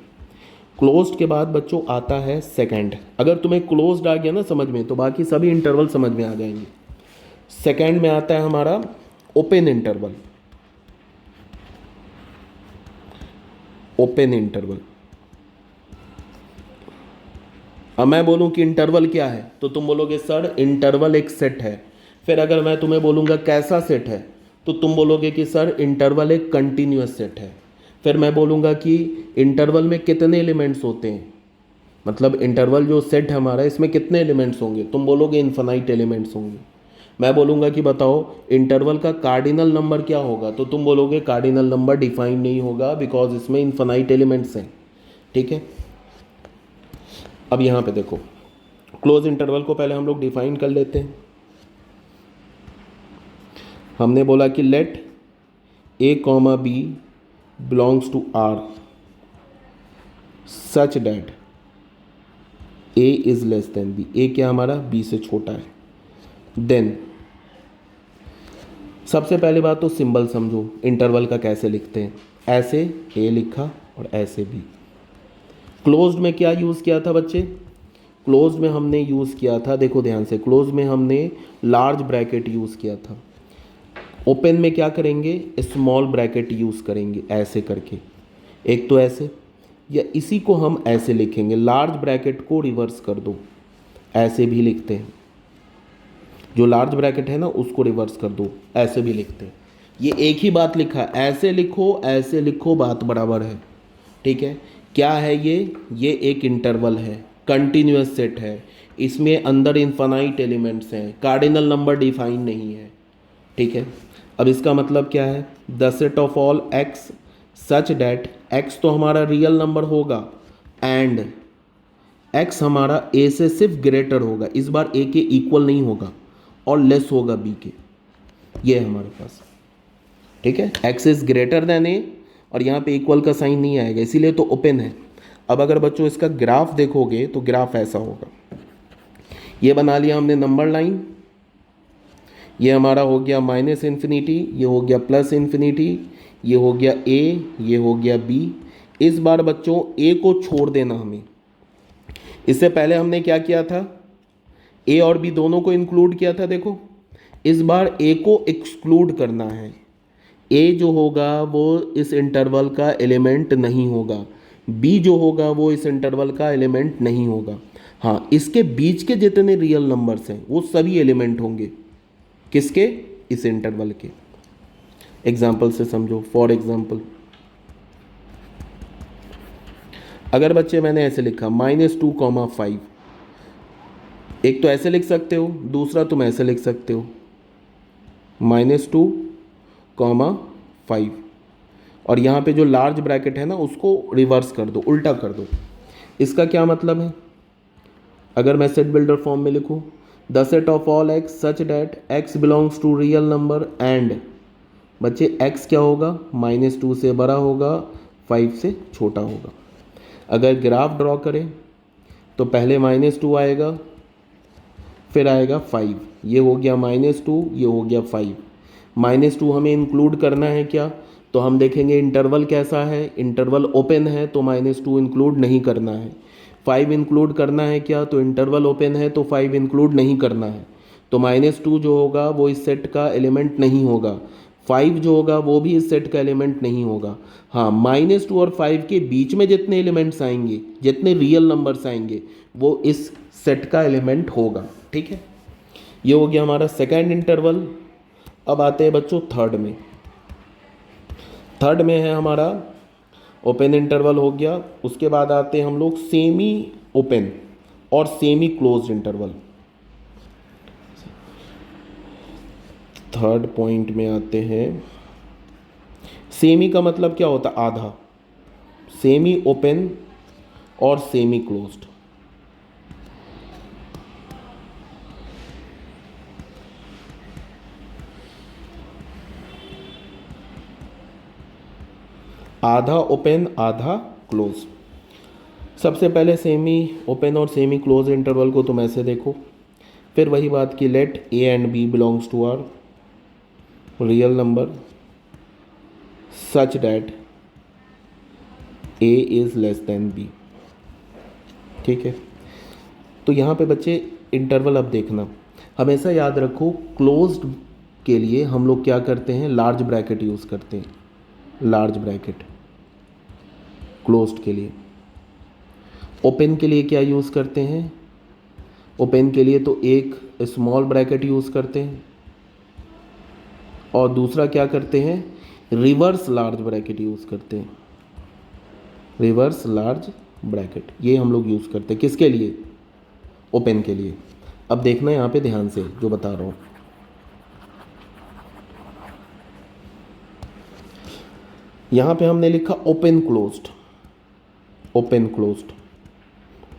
क्लोज्ड के बाद बच्चों आता है सेकंड। अगर तुम्हें क्लोज्ड आ गया ना समझ में, तो बाकी सभी इंटरवल समझ में आ जाएंगे। सेकंड में आता है हमारा ओपन इंटरवल। ओपन इंटरवल, अब मैं बोलूं कि इंटरवल क्या है, तो तुम बोलोगे सर इंटरवल एक सेट है। फिर अगर मैं तुम्हें बोलूँगा कैसा सेट है, तो तुम बोलोगे कि सर इंटरवल एक कंटिन्यूअस सेट है। फिर मैं बोलूँगा कि इंटरवल में कितने एलिमेंट्स होते हैं, मतलब इंटरवल जो सेट है हमारा, इसमें कितने एलिमेंट्स होंगे? तुम बोलोगे इन्फिनाइट एलिमेंट्स होंगे। मैं बोलूँगा कि बताओ इंटरवल का कार्डिनल नंबर क्या होगा, तो तुम बोलोगे कार्डिनल नंबर डिफाइन नहीं होगा बिकॉज इसमें इन्फिनाइट एलिमेंट्स हैं। ठीक है, अब यहाँ पे देखो, क्लोज इंटरवल को पहले हम लोग डिफाइन कर लेते हैं। हमने बोला कि let A comma B belongs to R such that A is less than B. A क्या हमारा? बी से छोटा है। देन सबसे पहली बात तो सिंबल समझो इंटरवल का कैसे लिखते हैं। ऐसे ए लिखा और ऐसे बी। क्लोज्ड में क्या यूज़ किया था बच्चे? क्लोज्ड में हमने यूज़ किया था, देखो ध्यान से, क्लोज में हमने लार्ज ब्रैकेट यूज़ किया था। ओपन में क्या करेंगे? स्मॉल ब्रैकेट यूज़ करेंगे ऐसे करके, एक तो ऐसे, या इसी को हम ऐसे लिखेंगे, लार्ज ब्रैकेट को रिवर्स कर दो, ऐसे भी लिखते हैं। जो लार्ज ब्रैकेट है ना उसको रिवर्स कर दो, ऐसे भी लिखते हैं। ये एक ही बात लिखा, ऐसे लिखो, बात बराबर है। ठीक है, क्या है ये एक इंटरवल है, कंटिन्यूअस सेट है, इसमें अंदर इन्फिनाइट एलिमेंट्स हैं, कार्डिनल नंबर डिफाइन नहीं है। ठीक है, अब इसका मतलब क्या है? The set of all X such that, x तो हमारा रियल नंबर होगा एंड एक्स हमारा ए से सिर्फ ग्रेटर होगा, इस बार ए के इक्वल नहीं होगा, और लेस होगा बी के, ये है हमारे पास। ठीक है, एक्स इज ग्रेटर देन ए, और यहाँ पे इक्वल का साइन नहीं आएगा, इसीलिए तो ओपन है। अब अगर बच्चों इसका ग्राफ देखोगे तो ग्राफ ऐसा होगा, ये बना लिया हमने नंबर लाइन, ये हमारा हो गया माइनस इन्फिनिटी, ये हो गया प्लस इन्फिनिटी, ये हो गया ए, ये हो गया बी। इस बार बच्चों ए को छोड़ देना हमें, इससे पहले हमने क्या किया था? ए और बी दोनों को इंक्लूड किया था। देखो इस बार ए को एक्सक्लूड करना है। ए जो होगा वो इस इंटरवल का एलिमेंट नहीं होगा, बी जो होगा वो इस इंटरवल का एलिमेंट नहीं होगा। हाँ, इसके बीच के जितने रियल नंबर्स हैं वो सभी एलिमेंट होंगे, किसके? इस इंटरवल के। एग्जाम्पल से समझो, फॉर एग्जाम्पल अगर बच्चे मैंने ऐसे लिखा -2,5, एक तो ऐसे लिख सकते हो, दूसरा तुम ऐसे लिख सकते हो -2,5, और यहाँ पे जो लार्ज ब्रैकेट है ना उसको रिवर्स कर दो, उल्टा कर दो। इसका क्या मतलब है? अगर मैं सेट बिल्डर फॉर्म में लिखूँ, the set of all X such that X belongs to real number and, बच्चे एक्स क्या होगा? -2 से बड़ा होगा, 5 से छोटा होगा। अगर ग्राफ ड्रॉ करें तो पहले -2 आएगा, फिर आएगा 5, ये हो गया -2, ये हो गया 5। -2 हमें इंक्लूड करना है क्या? तो हम देखेंगे इंटरवल कैसा है, इंटरवल ओपन है तो -2 इंक्लूड नहीं करना है। 5 इंक्लूड करना है क्या? तो इंटरवल ओपन है तो 5 इंक्लूड नहीं करना है। तो -2 जो होगा वो इस सेट का एलिमेंट नहीं होगा, 5 जो होगा वो भी इस सेट का एलिमेंट नहीं होगा। हाँ, -2 और 5 के बीच में जितने एलिमेंट्स आएंगे, जितने रियल नंबर्स आएंगे, वो इस सेट का एलिमेंट होगा। ठीक है, ये हो गया हमारा सेकेंड इंटरवल। अब आते हैं बच्चों थर्ड में। थर्ड में है हमारा ओपन इंटरवल हो गया, उसके बाद आते हैं हम लोग सेमी ओपन और semi closed interval. Third point में आते हैं, सेमी का मतलब क्या होता है? आधा। सेमी ओपन और सेमी क्लोज्ड। आधा ओपन आधा क्लोज। सबसे पहले सेमी ओपन और सेमी क्लोज इंटरवल को तुम ऐसे देखो, फिर वही बात की let A and B belongs to R real number such that A is less than B. ठीक है, तो यहाँ पे बच्चे इंटरवल अब देखना, हमेशा याद रखो क्लोज्ड के लिए हम लोग क्या करते हैं? लार्ज ब्रैकेट यूज़ करते हैं, लार्ज ब्रैकेट। क्लोज्ड के लिए, ओपन के लिए क्या यूज़ करते हैं? ओपन के लिए तो एक स्मॉल ब्रैकेट यूज़ करते हैं और दूसरा क्या करते हैं? रिवर्स लार्ज ब्रैकेट यूज़ करते हैं, रिवर्स लार्ज ब्रैकेट, ये हम लोग यूज़ करते हैं किसके लिए, ओपन के लिए। अब देखना यहाँ पे ध्यान से जो बता रहा हूँ, यहाँ पे हमने लिखा open closed, open closed.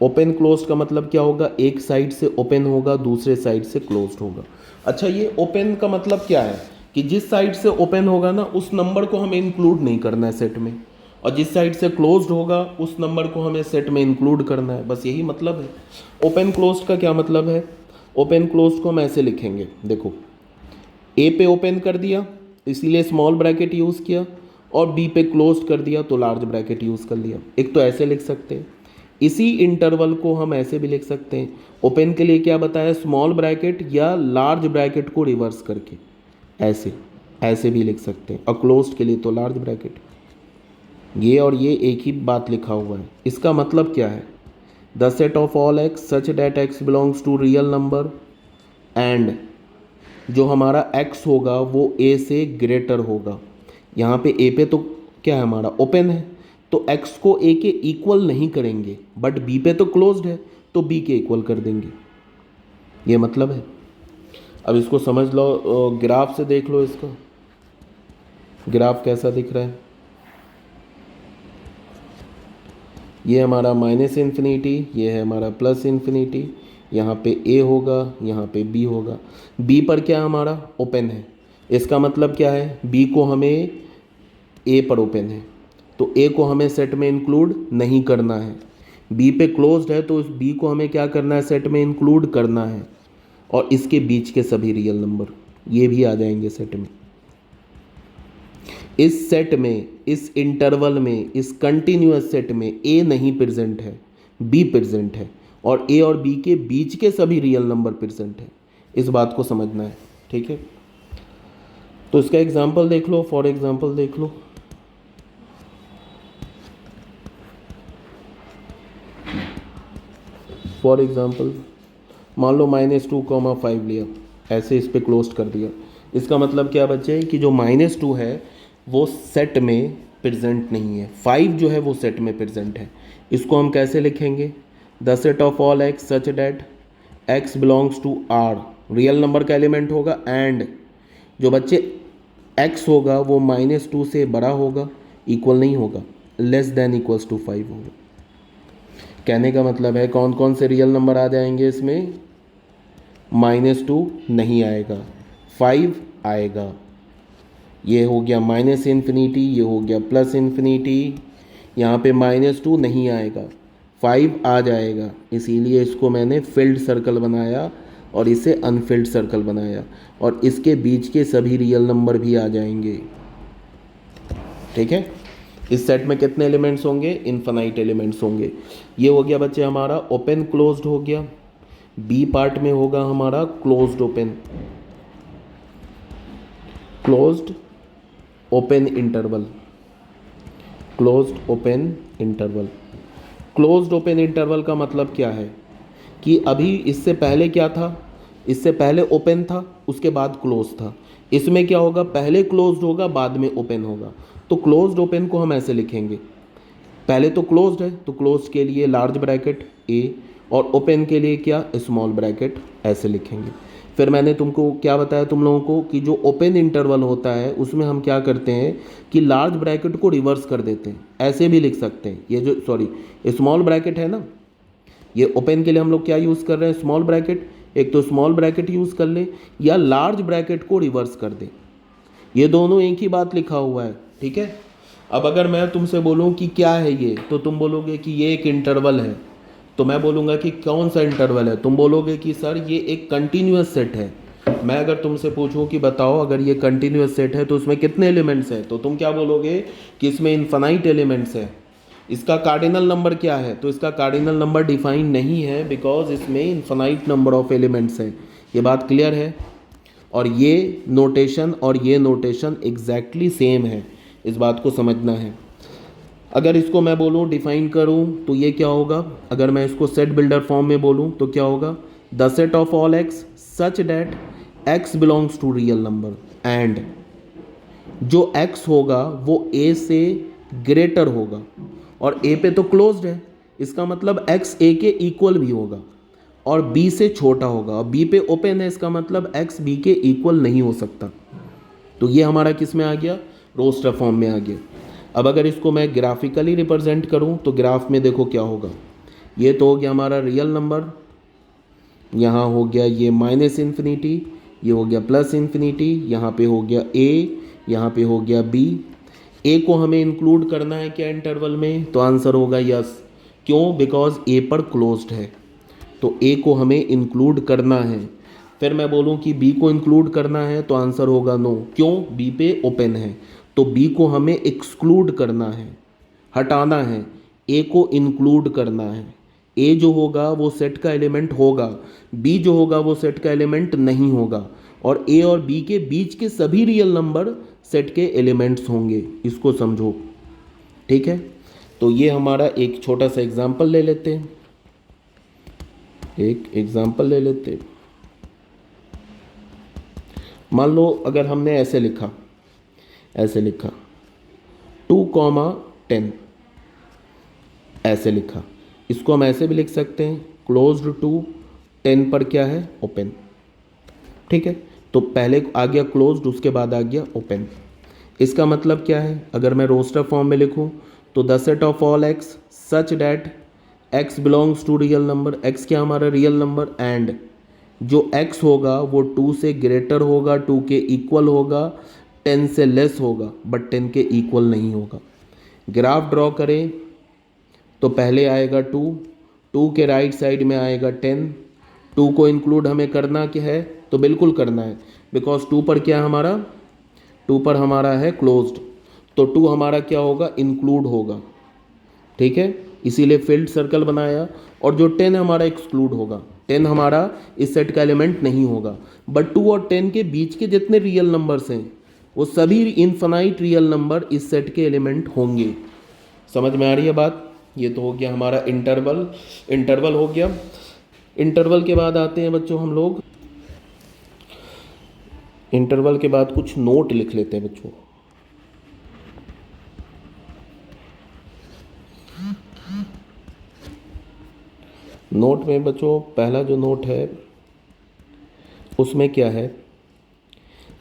Open closed का मतलब क्या होगा, एक साइड से ओपन होगा, दूसरे साइड से क्लोज्ड होगा। अच्छा, ये ओपन का मतलब क्या है कि जिस साइड से ओपन होगा ना उस नंबर को हमें इंक्लूड नहीं करना है सेट में, और जिस साइड से क्लोज्ड होगा उस नंबर को हमें सेट में इंक्लूड करना है, बस यही मतलब है। ओपन क्लोज्ड का क्या मतलब है, ओपन क्लोज्ड को हम ऐसे लिखेंगे, देखो ए पे ओपन कर दिया इसीलिए स्मॉल ब्रैकेट यूज़ किया, और बी पे क्लोज्ड कर दिया तो लार्ज ब्रैकेट यूज़ कर लिया। एक तो ऐसे लिख सकते हैं, इसी इंटरवल को हम ऐसे भी लिख सकते हैं, ओपन के लिए क्या बताया, स्मॉल ब्रैकेट या लार्ज ब्रैकेट को रिवर्स करके ऐसे, ऐसे भी लिख सकते हैं, और क्लोज्ड के लिए तो लार्ज ब्रैकेट। ये और ये एक ही बात लिखा हुआ है। इसका मतलब क्या है, the set of all X such that X belongs to real number and जो हमारा x होगा वो a से ग्रेटर होगा। यहाँ पे a पे तो क्या है हमारा ओपन है, तो x को a के इक्वल नहीं करेंगे, बट b पे तो क्लोज्ड है तो b के इक्वल कर देंगे, ये मतलब है। अब इसको समझ लो, ग्राफ से देख लो, इसका ग्राफ कैसा दिख रहा है। ये हमारा माइनस इन्फिनिटी, ये है हमारा प्लस इन्फिनिटी, यहाँ पे a होगा, यहाँ पे b होगा। b पर क्या हमारा ओपन है, इसका मतलब क्या है, b को हमें a पर ओपन है तो a को हमें सेट में इंक्लूड नहीं करना है। b पे क्लोज्ड है तो उस b को हमें क्या करना है, सेट में इंक्लूड करना है, और इसके बीच के सभी रियल नंबर ये भी आ जाएंगे सेट में। इस सेट में, इस इंटरवल में, इस कंटिन्यूअस सेट में a नहीं प्रेजेंट है, b प्रेजेंट है, और a और b के बीच के सभी रियल नंबर प्रेजेंट है। इस बात को समझना है, ठीक है। तो इसका एग्जांपल देख लो, फॉर एग्जांपल देख लो, फॉर एग्जांपल मान लो -2,5 लिया, ऐसे इस पे क्लोज कर दिया। इसका मतलब क्या बच्चे कि जो -2 है वो सेट में प्रेजेंट नहीं है, 5 जो है वो सेट में प्रेजेंट है। इसको हम कैसे लिखेंगे, the set of all X such that X belongs to R, real number का एलिमेंट होगा, एंड जो बच्चे x होगा वो -2 से बड़ा होगा, इक्वल नहीं होगा, लेस देन इक्वल्स टू 5 होगा। कहने का मतलब है कौन कौन से रियल नंबर आ जाएंगे इसमें, -2 नहीं आएगा, 5 आएगा। ये हो गया माइनस इन्फिनिटी, ये हो गया प्लस इन्फिनिटी, यहाँ पे -2 नहीं आएगा, 5 आ जाएगा, इसीलिए इसको मैंने फिल्ड सर्कल बनाया और इसे अनफिल्ड सर्कल बनाया, और इसके बीच के सभी रियल नंबर भी आ जाएंगे, ठीक है। इस सेट में कितने एलिमेंट्स होंगे, इनफाइनाइट एलिमेंट्स होंगे। ये हो गया बच्चे हमारा ओपन क्लोज्ड हो गया। बी पार्ट में होगा हमारा closed open, closed open interval, closed open interval. Closed open interval का मतलब क्या है कि अभी इससे पहले क्या था, इससे पहले ओपन था उसके बाद क्लोज था, इसमें क्या होगा, पहले क्लोज्ड होगा बाद में ओपन होगा। तो क्लोज्ड ओपन को हम ऐसे लिखेंगे, पहले तो क्लोज्ड है तो क्लोज्ड के लिए लार्ज ब्रैकेट ए, और ओपन के लिए क्या, स्मॉल ब्रैकेट, ऐसे लिखेंगे। फिर मैंने तुमको क्या बताया तुम लोगों को कि जो ओपन इंटरवल होता है उसमें हम क्या करते हैं कि लार्ज ब्रैकेट को रिवर्स कर देते हैं, ऐसे भी लिख सकते हैं। ये जो स्मॉल ब्रैकेट है ना, ये ओपन के लिए हम लोग क्या यूज़ कर रहे हैं, स्मॉल ब्रैकेट, एक तो स्मॉल ब्रैकेट यूज़ कर ले या लार्ज ब्रैकेट को रिवर्स कर दे, ये दोनों एक ही बात लिखा हुआ है, ठीक है। अब अगर मैं तुमसे बोलूँ कि क्या है ये, तो तुम बोलोगे कि ये एक इंटरवल है, तो मैं बोलूँगा कि कौन सा इंटरवल है, तुम बोलोगे कि सर ये एक कंटिन्यूअस सेट है। मैं अगर तुमसे पूछूं कि बताओ अगर ये कंटिन्यूअस सेट है तो उसमें कितने एलिमेंट्स हैं, तो तुम क्या बोलोगे कि इसमें इनफाइनाइट एलिमेंट्स है। इसका कार्डिनल नंबर क्या है, तो इसका कार्डिनल नंबर डिफाइन नहीं है, बिकॉज इसमें इनफाइनाइट नंबर ऑफ एलिमेंट्स हैं। ये बात क्लियर है। और ये नोटेशन और ये नोटेशन एग्जैक्टली सेम है, इस बात को समझना है। अगर इसको मैं बोलूँ डिफाइन करूँ तो ये क्या होगा, अगर मैं इसको सेट बिल्डर फॉर्म में बोलूँ तो क्या होगा, the set of all X such that X belongs to real number and जो x होगा वो a से ग्रेटर होगा, और a पे तो क्लोज्ड है इसका मतलब x a के इक्वल भी होगा और b से छोटा होगा, और b पे ओपन है, इसका मतलब x b के इक्वल नहीं हो सकता। तो ये हमारा किस में आ गया, रोस्टर फॉर्म में आ गया। अब अगर इसको मैं ग्राफिकली रिप्रेजेंट करूं तो ग्राफ में देखो क्या होगा, ये तो हो गया हमारा रियल नंबर, यहाँ हो गया ये माइनस इन्फिनिटी, ये हो गया प्लस इन्फिनिटी, यहाँ पे हो गया a, यहाँ पे हो गया b। a को हमें इंक्लूड करना है क्या इंटरवल में, तो आंसर होगा यस। क्यों, बिकॉज a पर क्लोज्ड है, तो a को हमें इंक्लूड करना है। फिर मैं बोलूँ कि b को इंक्लूड करना है तो आंसर होगा नो। क्यों, b पे ओपन है, तो b को हमें एक्सक्लूड करना है, हटाना है, a को इंक्लूड करना है। a जो होगा वो सेट का एलिमेंट होगा, b जो होगा वो सेट का एलिमेंट नहीं होगा, और a और b के बीच के सभी रियल नंबर सेट के एलिमेंट्स होंगे, इसको समझो। ठीक है, तो ये हमारा एक छोटा सा एग्जाम्पल ले लेते हैं, एक एग्जाम्पल ले लेते हैं। मान लो अगर हमने ऐसे लिखा 2,10 ऐसे लिखा, इसको हम ऐसे भी लिख सकते हैं क्लोज्ड टू 10 पर क्या है, ओपन। ठीक है, तो पहले आ गया क्लोज्ड, उसके बाद आ गया ओपन। इसका मतलब क्या है, अगर मैं रोस्टर फॉर्म में लिखूं तो the set of all X such that x belongs to real number, x क्या हमारा रियल नंबर, एंड जो x होगा वो 2 से ग्रेटर होगा, 2 के इक्वल होगा, 10 से लेस होगा बट 10 के इक्वल नहीं होगा। ग्राफ ड्रॉ करें तो पहले आएगा 2, 2 के राइट साइड में आएगा 10, 2 को इंक्लूड हमें करना क्या है, तो बिल्कुल करना है, बिकॉज 2 पर क्या हमारा, 2 पर हमारा है क्लोज्ड, तो 2 हमारा क्या होगा, इंक्लूड होगा। ठीक है, इसीलिए फील्ड सर्कल बनाया, और जो 10 हमारा एक्सक्लूड होगा, 10 हमारा इस सेट का एलिमेंट नहीं होगा, बट 2 और 10 के बीच के जितने रियल नंबर्स हैं वो सभी इनफाइनाइट रियल नंबर इस सेट के एलिमेंट होंगे। समझ में आ रही है बात। ये तो हो गया हमारा इंटरवल हो गया। इंटरवल के बाद आते हैं बच्चों हम लोग, इंटरवल के बाद कुछ नोट लिख लेते हैं बच्चों। नोट में बच्चों पहला जो नोट है उसमें क्या है,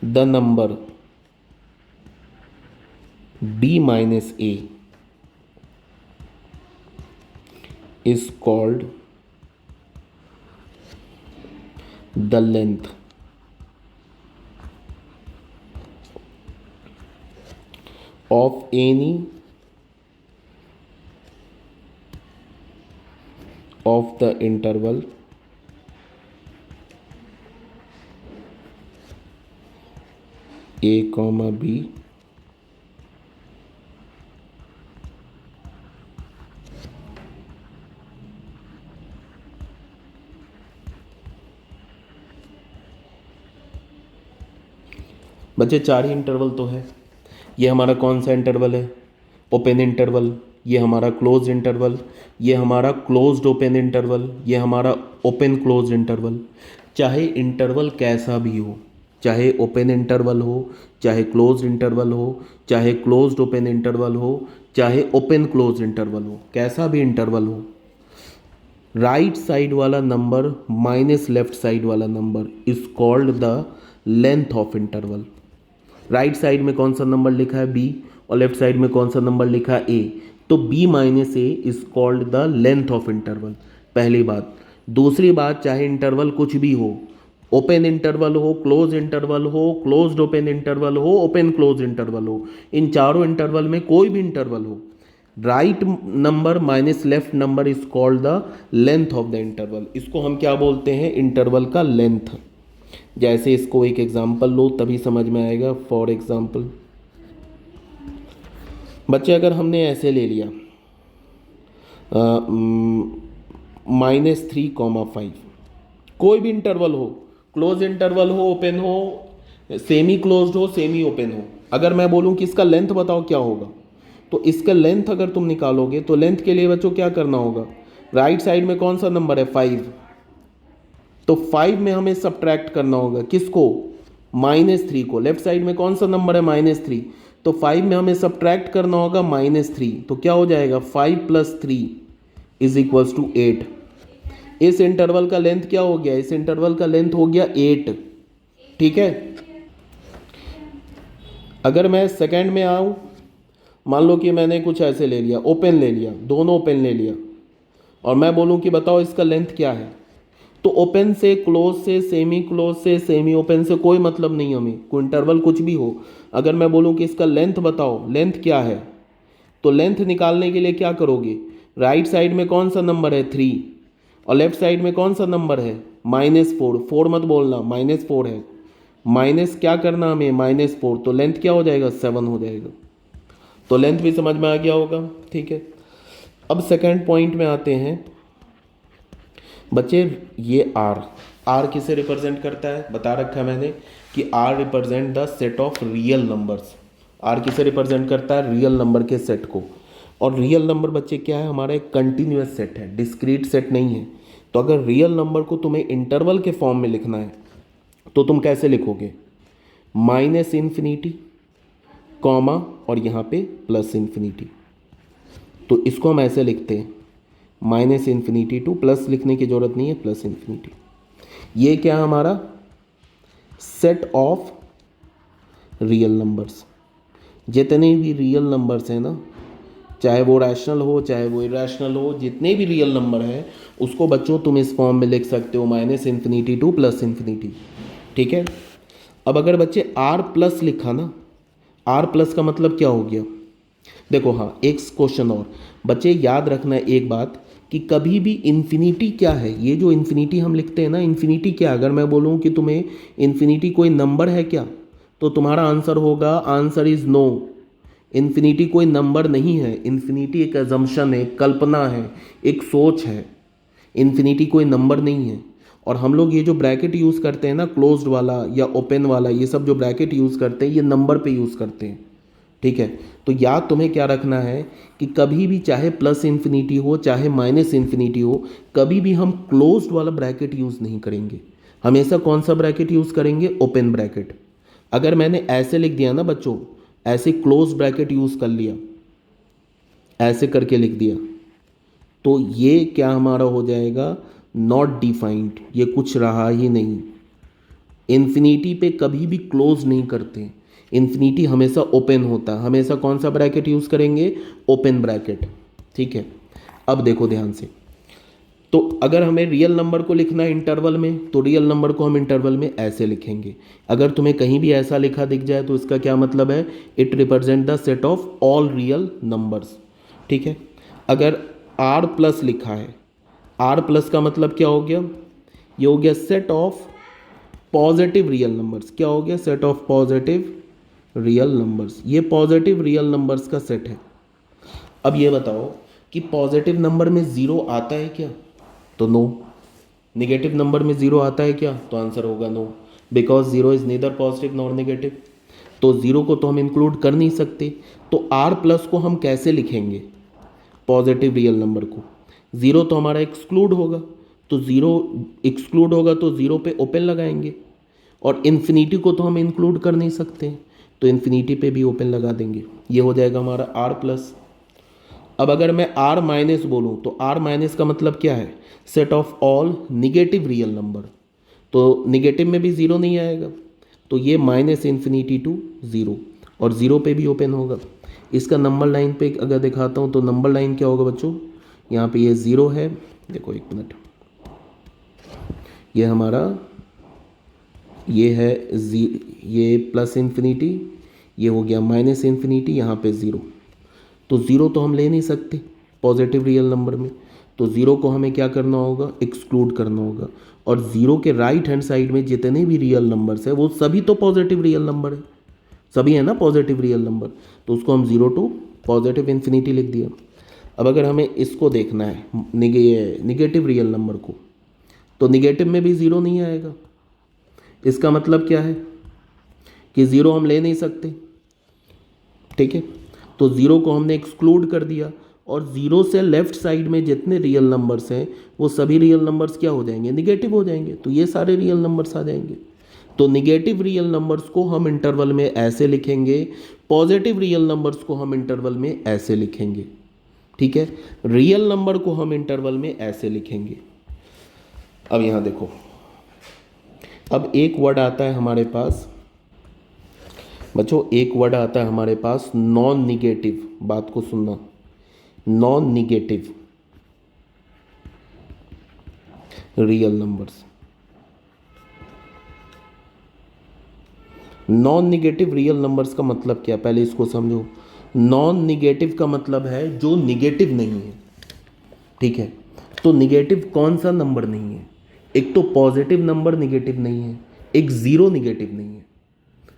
the number b minus a is called the length of any of the interval a comma b बच्चे 4 ही इंटरवल तो है। ये हमारा कौन सा इंटरवल है, ओपन इंटरवल, ये हमारा क्लोज इंटरवल, ये हमारा क्लोज्ड ओपन इंटरवल, ये हमारा ओपन क्लोज इंटरवल। चाहे इंटरवल कैसा भी हो, चाहे ओपन इंटरवल हो, चाहे क्लोज्ड इंटरवल हो, चाहे क्लोज्ड ओपन इंटरवल हो, चाहे ओपन क्लोज इंटरवल हो, कैसा भी इंटरवल हो, राइट साइड वाला नंबर माइनस लेफ्ट साइड वाला number is called the length of interval. Right side में कौन सा नंबर लिखा है b, और लेफ्ट साइड में कौन सा नंबर लिखा है a, तो b minus A is called the length of interval. पहली बात। दूसरी बात, चाहे इंटरवल कुछ भी हो, ओपन इंटरवल हो, क्लोज इंटरवल हो, क्लोज्ड ओपन इंटरवल हो, ओपन क्लोज इंटरवल हो, इन चारों इंटरवल में कोई भी इंटरवल हो, right number minus left number is called the length of the interval. इसको हम क्या बोलते हैं, इंटरवल का लेंथ। जैसे इसको एक एग्जांपल लो तभी समझ में आएगा। फॉर एग्जांपल बच्चे अगर हमने ऐसे ले लिया -3,5, कोई भी इंटरवल हो, क्लोज इंटरवल हो, ओपन हो, सेमी क्लोज्ड हो, सेमी ओपन हो, अगर मैं बोलूं कि इसका लेंथ बताओ क्या होगा, तो इसका लेंथ अगर तुम निकालोगे तो लेंथ के लिए बच्चों क्या करना होगा, राइट साइड में कौन सा नंबर है 5, तो 5 में हमें सब्ट्रैक्ट करना होगा किसको, -3 को। लेफ्ट साइड में कौन सा नंबर है -3, तो 5 में हमें सब्ट्रैक्ट करना होगा -3, तो क्या हो जाएगा 5 + 3 इज इक्वल्स टू 8। इस इंटरवल का लेंथ क्या हो गया, इस इंटरवल का लेंथ हो गया 8। ठीक है, अगर मैं सेकंड में आऊँ, मान लो कि मैंने कुछ ऐसे ले लिया, ओपन ले लिया, दोनों ओपन ले लिया, और मैं बोलूँ कि बताओ इसका लेंथ क्या है, तो ओपन से, क्लोज से, सेमी क्लोज से, सेमी ओपन से कोई मतलब नहीं हमें, कोई इंटरवल कुछ भी हो। अगर मैं बोलूँ कि इसका लेंथ बताओ, लेंथ क्या है, तो लेंथ निकालने के लिए क्या करोगे, राइट साइड में कौन सा नंबर है 3, और लेफ्ट साइड में कौन सा नंबर है -4, 4 मत बोलना, -4 है, माइनस क्या करना हमें, -4, तो लेंथ क्या हो जाएगा 7 हो जाएगा। तो लेंथ भी समझ में आ गया होगा। ठीक है, अब सेकंड पॉइंट में आते हैं बच्चे। ये आर किसे रिप्रेजेंट करता है, बता रखा है मैंने कि R represent the set of real numbers. R किसे रिप्रेजेंट करता है, रियल नंबर के सेट को। और रियल नंबर बच्चे क्या है, हमारा एक कंटिन्यूअस सेट है, डिस्क्रीट सेट नहीं है। तो अगर रियल नंबर को तुम्हें इंटरवल के फॉर्म में लिखना है तो तुम कैसे लिखोगे, -∞, कॉमा और यहाँ पे +∞। तो इसको हम ऐसे लिखते हैं, -∞ टू प्लस, लिखने की जरूरत नहीं है, +∞। ये क्या है हमारा सेट ऑफ रियल नंबर्स। जितने भी रियल नंबर्स हैं ना, चाहे वो रैशनल हो चाहे वो इरेशनल हो, जितने भी रियल नंबर है उसको बच्चों तुम इस फॉर्म में लिख सकते हो, -∞ टू +∞। ठीक है, अब अगर बच्चे r प्लस लिखा ना, r प्लस का मतलब क्या हो गया, देखो हाँ एक क्वेश्चन और बच्चे याद रखना है एक बात, कि कभी भी इन्फिनिटी क्या है, ये जो इन्फिनिटी हम लिखते हैं ना, इन्फिनिटी क्या, अगर मैं बोलूँ कि तुम्हें इन्फिनिटी कोई नंबर है क्या, तो तुम्हारा आंसर होगा, आंसर इज नो। इन्फिनिटी कोई नंबर नहीं है, इन्फिनिटी एक अजम्पशन है, कल्पना है, एक सोच है, इन्फिनिटी कोई नंबर नहीं है। और हम लोग ये जो ब्रैकेट यूज़ करते हैं ना, क्लोज्ड वाला या ओपन वाला, ये सब जो ब्रैकेट यूज़ करते हैं ये नंबर पे यूज़ करते हैं। ठीक है, तो याद तुम्हें क्या रखना है कि कभी भी चाहे +∞ हो चाहे -∞ हो, कभी भी हम क्लोज्ड वाला ब्रैकेट यूज़ नहीं करेंगे। हमेशा कौन सा ब्रैकेट यूज़ करेंगे, ओपन ब्रैकेट। अगर मैंने ऐसे लिख दिया ना बच्चों, ऐसे क्लोज ब्रैकेट यूज़ कर लिया, ऐसे करके लिख दिया, तो ये क्या हमारा हो जाएगा, नॉट डिफाइंड, ये कुछ रहा ही नहीं। इन्फिनिटी पे कभी भी क्लोज नहीं करते, इन्फिनिटी हमेशा ओपन होता है। हमेशा कौन सा ब्रैकेट यूज़ करेंगे, ओपन ब्रैकेट। ठीक है, अब देखो ध्यान से, तो अगर हमें रियल नंबर को लिखना है इंटरवल में, तो रियल नंबर को हम इंटरवल में ऐसे लिखेंगे। अगर तुम्हें कहीं भी ऐसा लिखा दिख जाए तो इसका क्या मतलब है, it represent the set of all real numbers. ठीक है, अगर r प्लस लिखा है, r प्लस का मतलब क्या हो गया, ये हो गया set of positive real numbers. क्या हो गया, set of positive real numbers. ये पॉजिटिव रियल नंबर्स का सेट है। अब ये बताओ कि पॉजिटिव नंबर में ज़ीरो आता है क्या, तो नो। नेगेटिव नंबर में ज़ीरो आता है क्या, तो आंसर होगा no, because zero is neither positive nor negative. तो ज़ीरो को तो हम इंक्लूड कर नहीं सकते, तो r प्लस को हम कैसे लिखेंगे, पॉजिटिव रियल नंबर को। ज़ीरो तो हमारा एक्सक्लूड होगा, तो ज़ीरो एक्सक्लूड होगा तो ज़ीरो पे ओपन लगाएंगे, और इन्फिनिटी को तो हम इंक्लूड कर नहीं सकते, तो इन्फिनिटी पे भी ओपन लगा देंगे। ये हो जाएगा हमारा r प्लस। अब अगर मैं r माइनस बोलूँ, तो r माइनस का मतलब क्या है, set of all negative real number. तो निगेटिव में भी ज़ीरो नहीं आएगा, तो ये -∞ टू ज़ीरो, और ज़ीरो पे भी ओपन होगा। इसका नंबर लाइन पे अगर दिखाता हूँ तो नंबर लाइन क्या होगा बच्चों, यहाँ पे ये ज़ीरो है, देखो एक मिनट, ये हमारा ये है ये +∞, ये हो गया -∞, यहाँ पे ज़ीरो। तो ज़ीरो तो हम ले नहीं सकते पॉजिटिव रियल नंबर में, तो ज़ीरो को हमें क्या करना होगा, एक्सक्लूड करना होगा। और ज़ीरो के राइट हैंड साइड में जितने भी रियल नंबर्स है वो सभी तो पॉजिटिव रियल नंबर है, सभी है ना पॉजिटिव रियल नंबर, तो उसको हम ज़ीरो टू पॉजिटिव इन्फिनिटी लिख दिया। अब अगर हमें इसको देखना है निगेटिव रियल नंबर को, तो निगेटिव में भी ज़ीरो नहीं आएगा। इसका मतलब क्या है कि ज़ीरो हम ले नहीं सकते। ठीक है, तो ज़ीरो को हमने एक्सक्लूड कर दिया, और ज़ीरो से लेफ्ट साइड में जितने रियल नंबर्स हैं वो सभी रियल नंबर्स क्या हो जाएंगे, निगेटिव हो जाएंगे, तो ये सारे रियल नंबर्स आ जाएंगे। तो निगेटिव रियल नंबर्स को हम इंटरवल में ऐसे लिखेंगे, पॉजिटिव रियल नंबर्स को हम इंटरवल में ऐसे लिखेंगे। ठीक है। रियल नंबर को हम इंटरवल में ऐसे लिखेंगे। अब यहाँ देखो, अब एक वर्ड आता है हमारे पास बच्चों, एक वर्ड आता है हमारे पास नॉन निगेटिव। बात को सुनना, non negative real numbers. Non negative real numbers का मतलब क्या, पहले इसको समझो। नॉन निगेटिव का मतलब है जो निगेटिव नहीं है, ठीक है। तो निगेटिव कौन सा नंबर नहीं है? एक तो पॉजिटिव नंबर निगेटिव नहीं है, एक ज़ीरो निगेटिव नहीं है।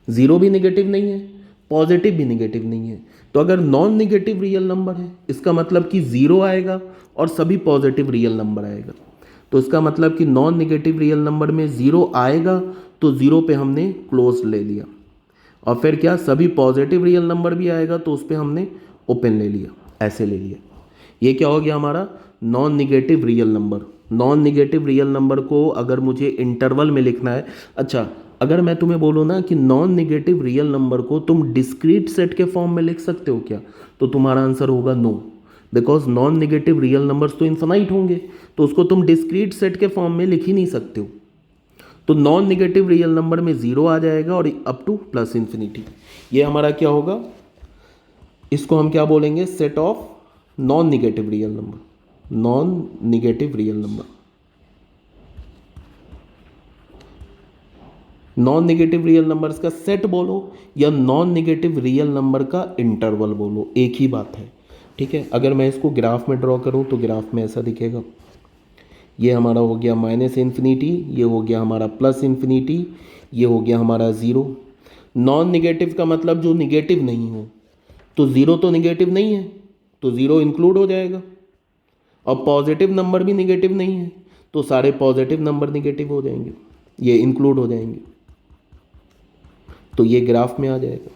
ज़ीरो भी निगेटिव नहीं है, पॉजिटिव भी निगेटिव नहीं है। तो अगर नॉन निगेटिव रियल नंबर है, इसका मतलब कि ज़ीरो आएगा और सभी पॉजिटिव रियल नंबर आएगा। तो इसका मतलब कि नॉन निगेटिव रियल नंबर में ज़ीरो आएगा, तो ज़ीरो पे हमने क्लोज ले लिया। और फिर क्या, सभी पॉजिटिव रियल नंबर भी आएगा तो उस पर हमने ओपन ले लिया, ऐसे ले लिया। ये क्या हो गया हमारा non negative real number. Non negative real number को अगर मुझे इंटरवल में लिखना है, अच्छा अगर मैं तुम्हें बोलूँ ना कि नॉन निगेटिव रियल नंबर को तुम डिस्क्रीट सेट के फॉर्म में लिख सकते हो क्या, तो तुम्हारा आंसर होगा no, because non negative real numbers तो इन्फिनाइट होंगे, तो उसको तुम डिस्क्रीट सेट के फॉर्म में लिख ही नहीं सकते हो। तो नॉन निगेटिव रियल नंबर में ज़ीरो आ जाएगा और अप टू प्लस इन्फिनिटी। ये हमारा क्या होगा, इसको हम क्या बोलेंगे, set of non negative real number. Non negative real number, non negative real numbers का सेट बोलो या नॉन निगेटिव रियल नंबर का इंटरवल बोलो, एक ही बात है, ठीक है। अगर मैं इसको ग्राफ में ड्रॉ करूं तो ग्राफ में ऐसा दिखेगा। ये हमारा हो गया माइनस इन्फिनिटी, ये हो गया हमारा प्लस इन्फिनिटी, ये हो गया हमारा ज़ीरो। नॉन निगेटिव का मतलब जो निगेटिव नहीं हो, तो ज़ीरो तो निगेटिव नहीं है तो ज़ीरो इंक्लूड हो जाएगा। और पॉजिटिव नंबर भी निगेटिव नहीं है तो सारे पॉजिटिव नंबर निगेटिव हो जाएंगे, ये इंक्लूड हो जाएंगे, तो ये ग्राफ में आ जाएगा,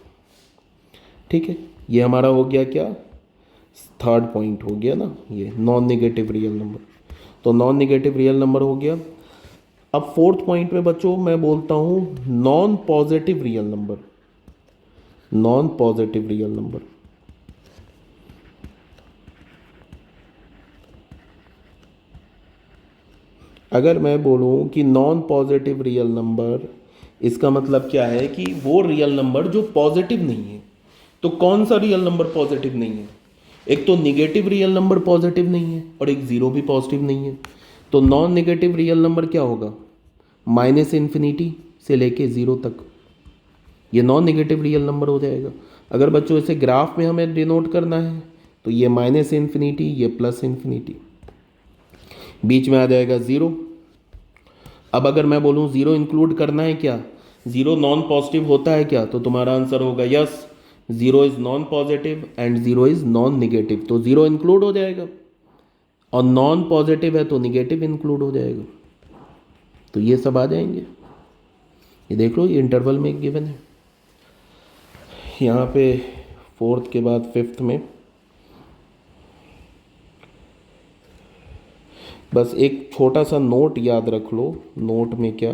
ठीक है। ये हमारा हो गया क्या, थर्ड पॉइंट हो गया ना, ये नॉन निगेटिव रियल नंबर। तो नॉन निगेटिव रियल नंबर हो गया। अब फोर्थ पॉइंट में बच्चों मैं बोलता हूँ non positive real number. Non positive real number, अगर मैं बोलूँ कि नॉन पॉजिटिव रियल नंबर, इसका मतलब क्या है कि वो रियल नंबर जो पॉजिटिव नहीं है। तो कौन सा रियल नंबर पॉजिटिव नहीं है, एक तो निगेटिव रियल नंबर पॉजिटिव नहीं है और एक ज़ीरो भी पॉजिटिव नहीं है। तो नॉन निगेटिव रियल नंबर क्या होगा, माइनस इन्फिनिटी से लेके ज़ीरो तक, ये नॉन निगेटिव रियल नंबर हो जाएगा। अगर बच्चों इसे ग्राफ में हमें डिनोट करना है तो ये माइनस इन्फिनिटी, ये प्लस इन्फिनिटी, बीच में आ जाएगा ज़ीरो। अब अगर मैं बोलूँ ज़ीरो इंक्लूड करना है क्या, ज़ीरो नॉन पॉजिटिव होता है क्या, तो तुम्हारा आंसर होगा yes, zero is non positive and zero is non negative, तो ज़ीरो इंक्लूड हो जाएगा। और नॉन पॉजिटिव है तो निगेटिव इंक्लूड हो जाएगा, तो ये सब आ जाएंगे। ये देख लो, ये इंटरवल में गिवन है यहाँ पे, फोर्थ के बाद फिफ्थ में। बस एक छोटा सा नोट याद रख लो, नोट में क्या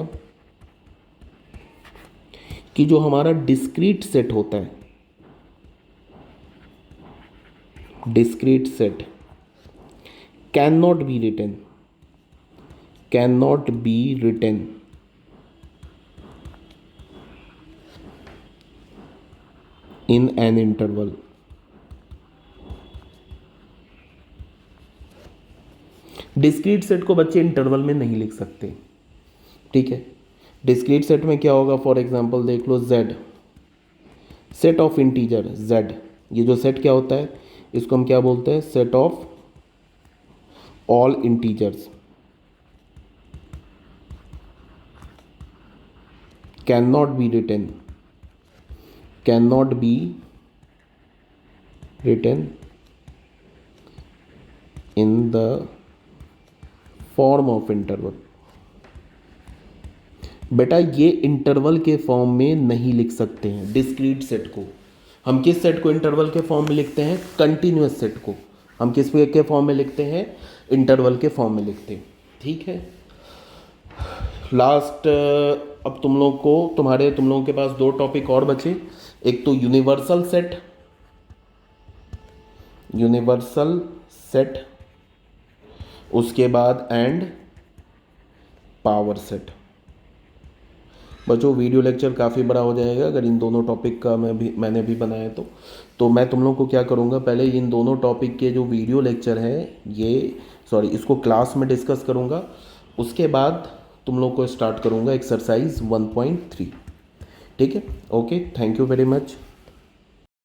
कि जो हमारा डिस्क्रीट सेट होता है, discrete set can not be written, can not be written in an interval. Discrete set को बच्चे इंटरवल में नहीं लिख सकते, ठीक है। डिस्क्रीट सेट में क्या होगा, फॉर एग्जांपल देख लो z, set of integer z। ये जो सेट क्या होता है, इसको हम क्या बोलते हैं, set of all integers can not be written, can not be written in the form of interval. बेटा ये इंटरवल के फॉर्म में नहीं लिख सकते हैं डिस्क्रीट सेट को। हम किस सेट को इंटरवल के फॉर्म में लिखते हैं, कंटिन्यूअस सेट को हम किस के फॉर्म में लिखते हैं, इंटरवल के फॉर्म में लिखते हैं, ठीक है। लास्ट, अब तुम लोगों के पास दो टॉपिक और बचे। एक तो यूनिवर्सल सेट, यूनिवर्सल सेट, उसके बाद एंड पावर सेट। बच्चों वीडियो लेक्चर काफ़ी बड़ा हो जाएगा अगर इन दोनों टॉपिक का मैंने भी बनाया तो मैं तुम लोग को क्या करूँगा, पहले इन दोनों टॉपिक के जो वीडियो लेक्चर है इसको क्लास में डिस्कस करूँगा, उसके बाद तुम लोग को स्टार्ट करूँगा एक्सरसाइज 1.3। ठीक है, okay, thank you very much.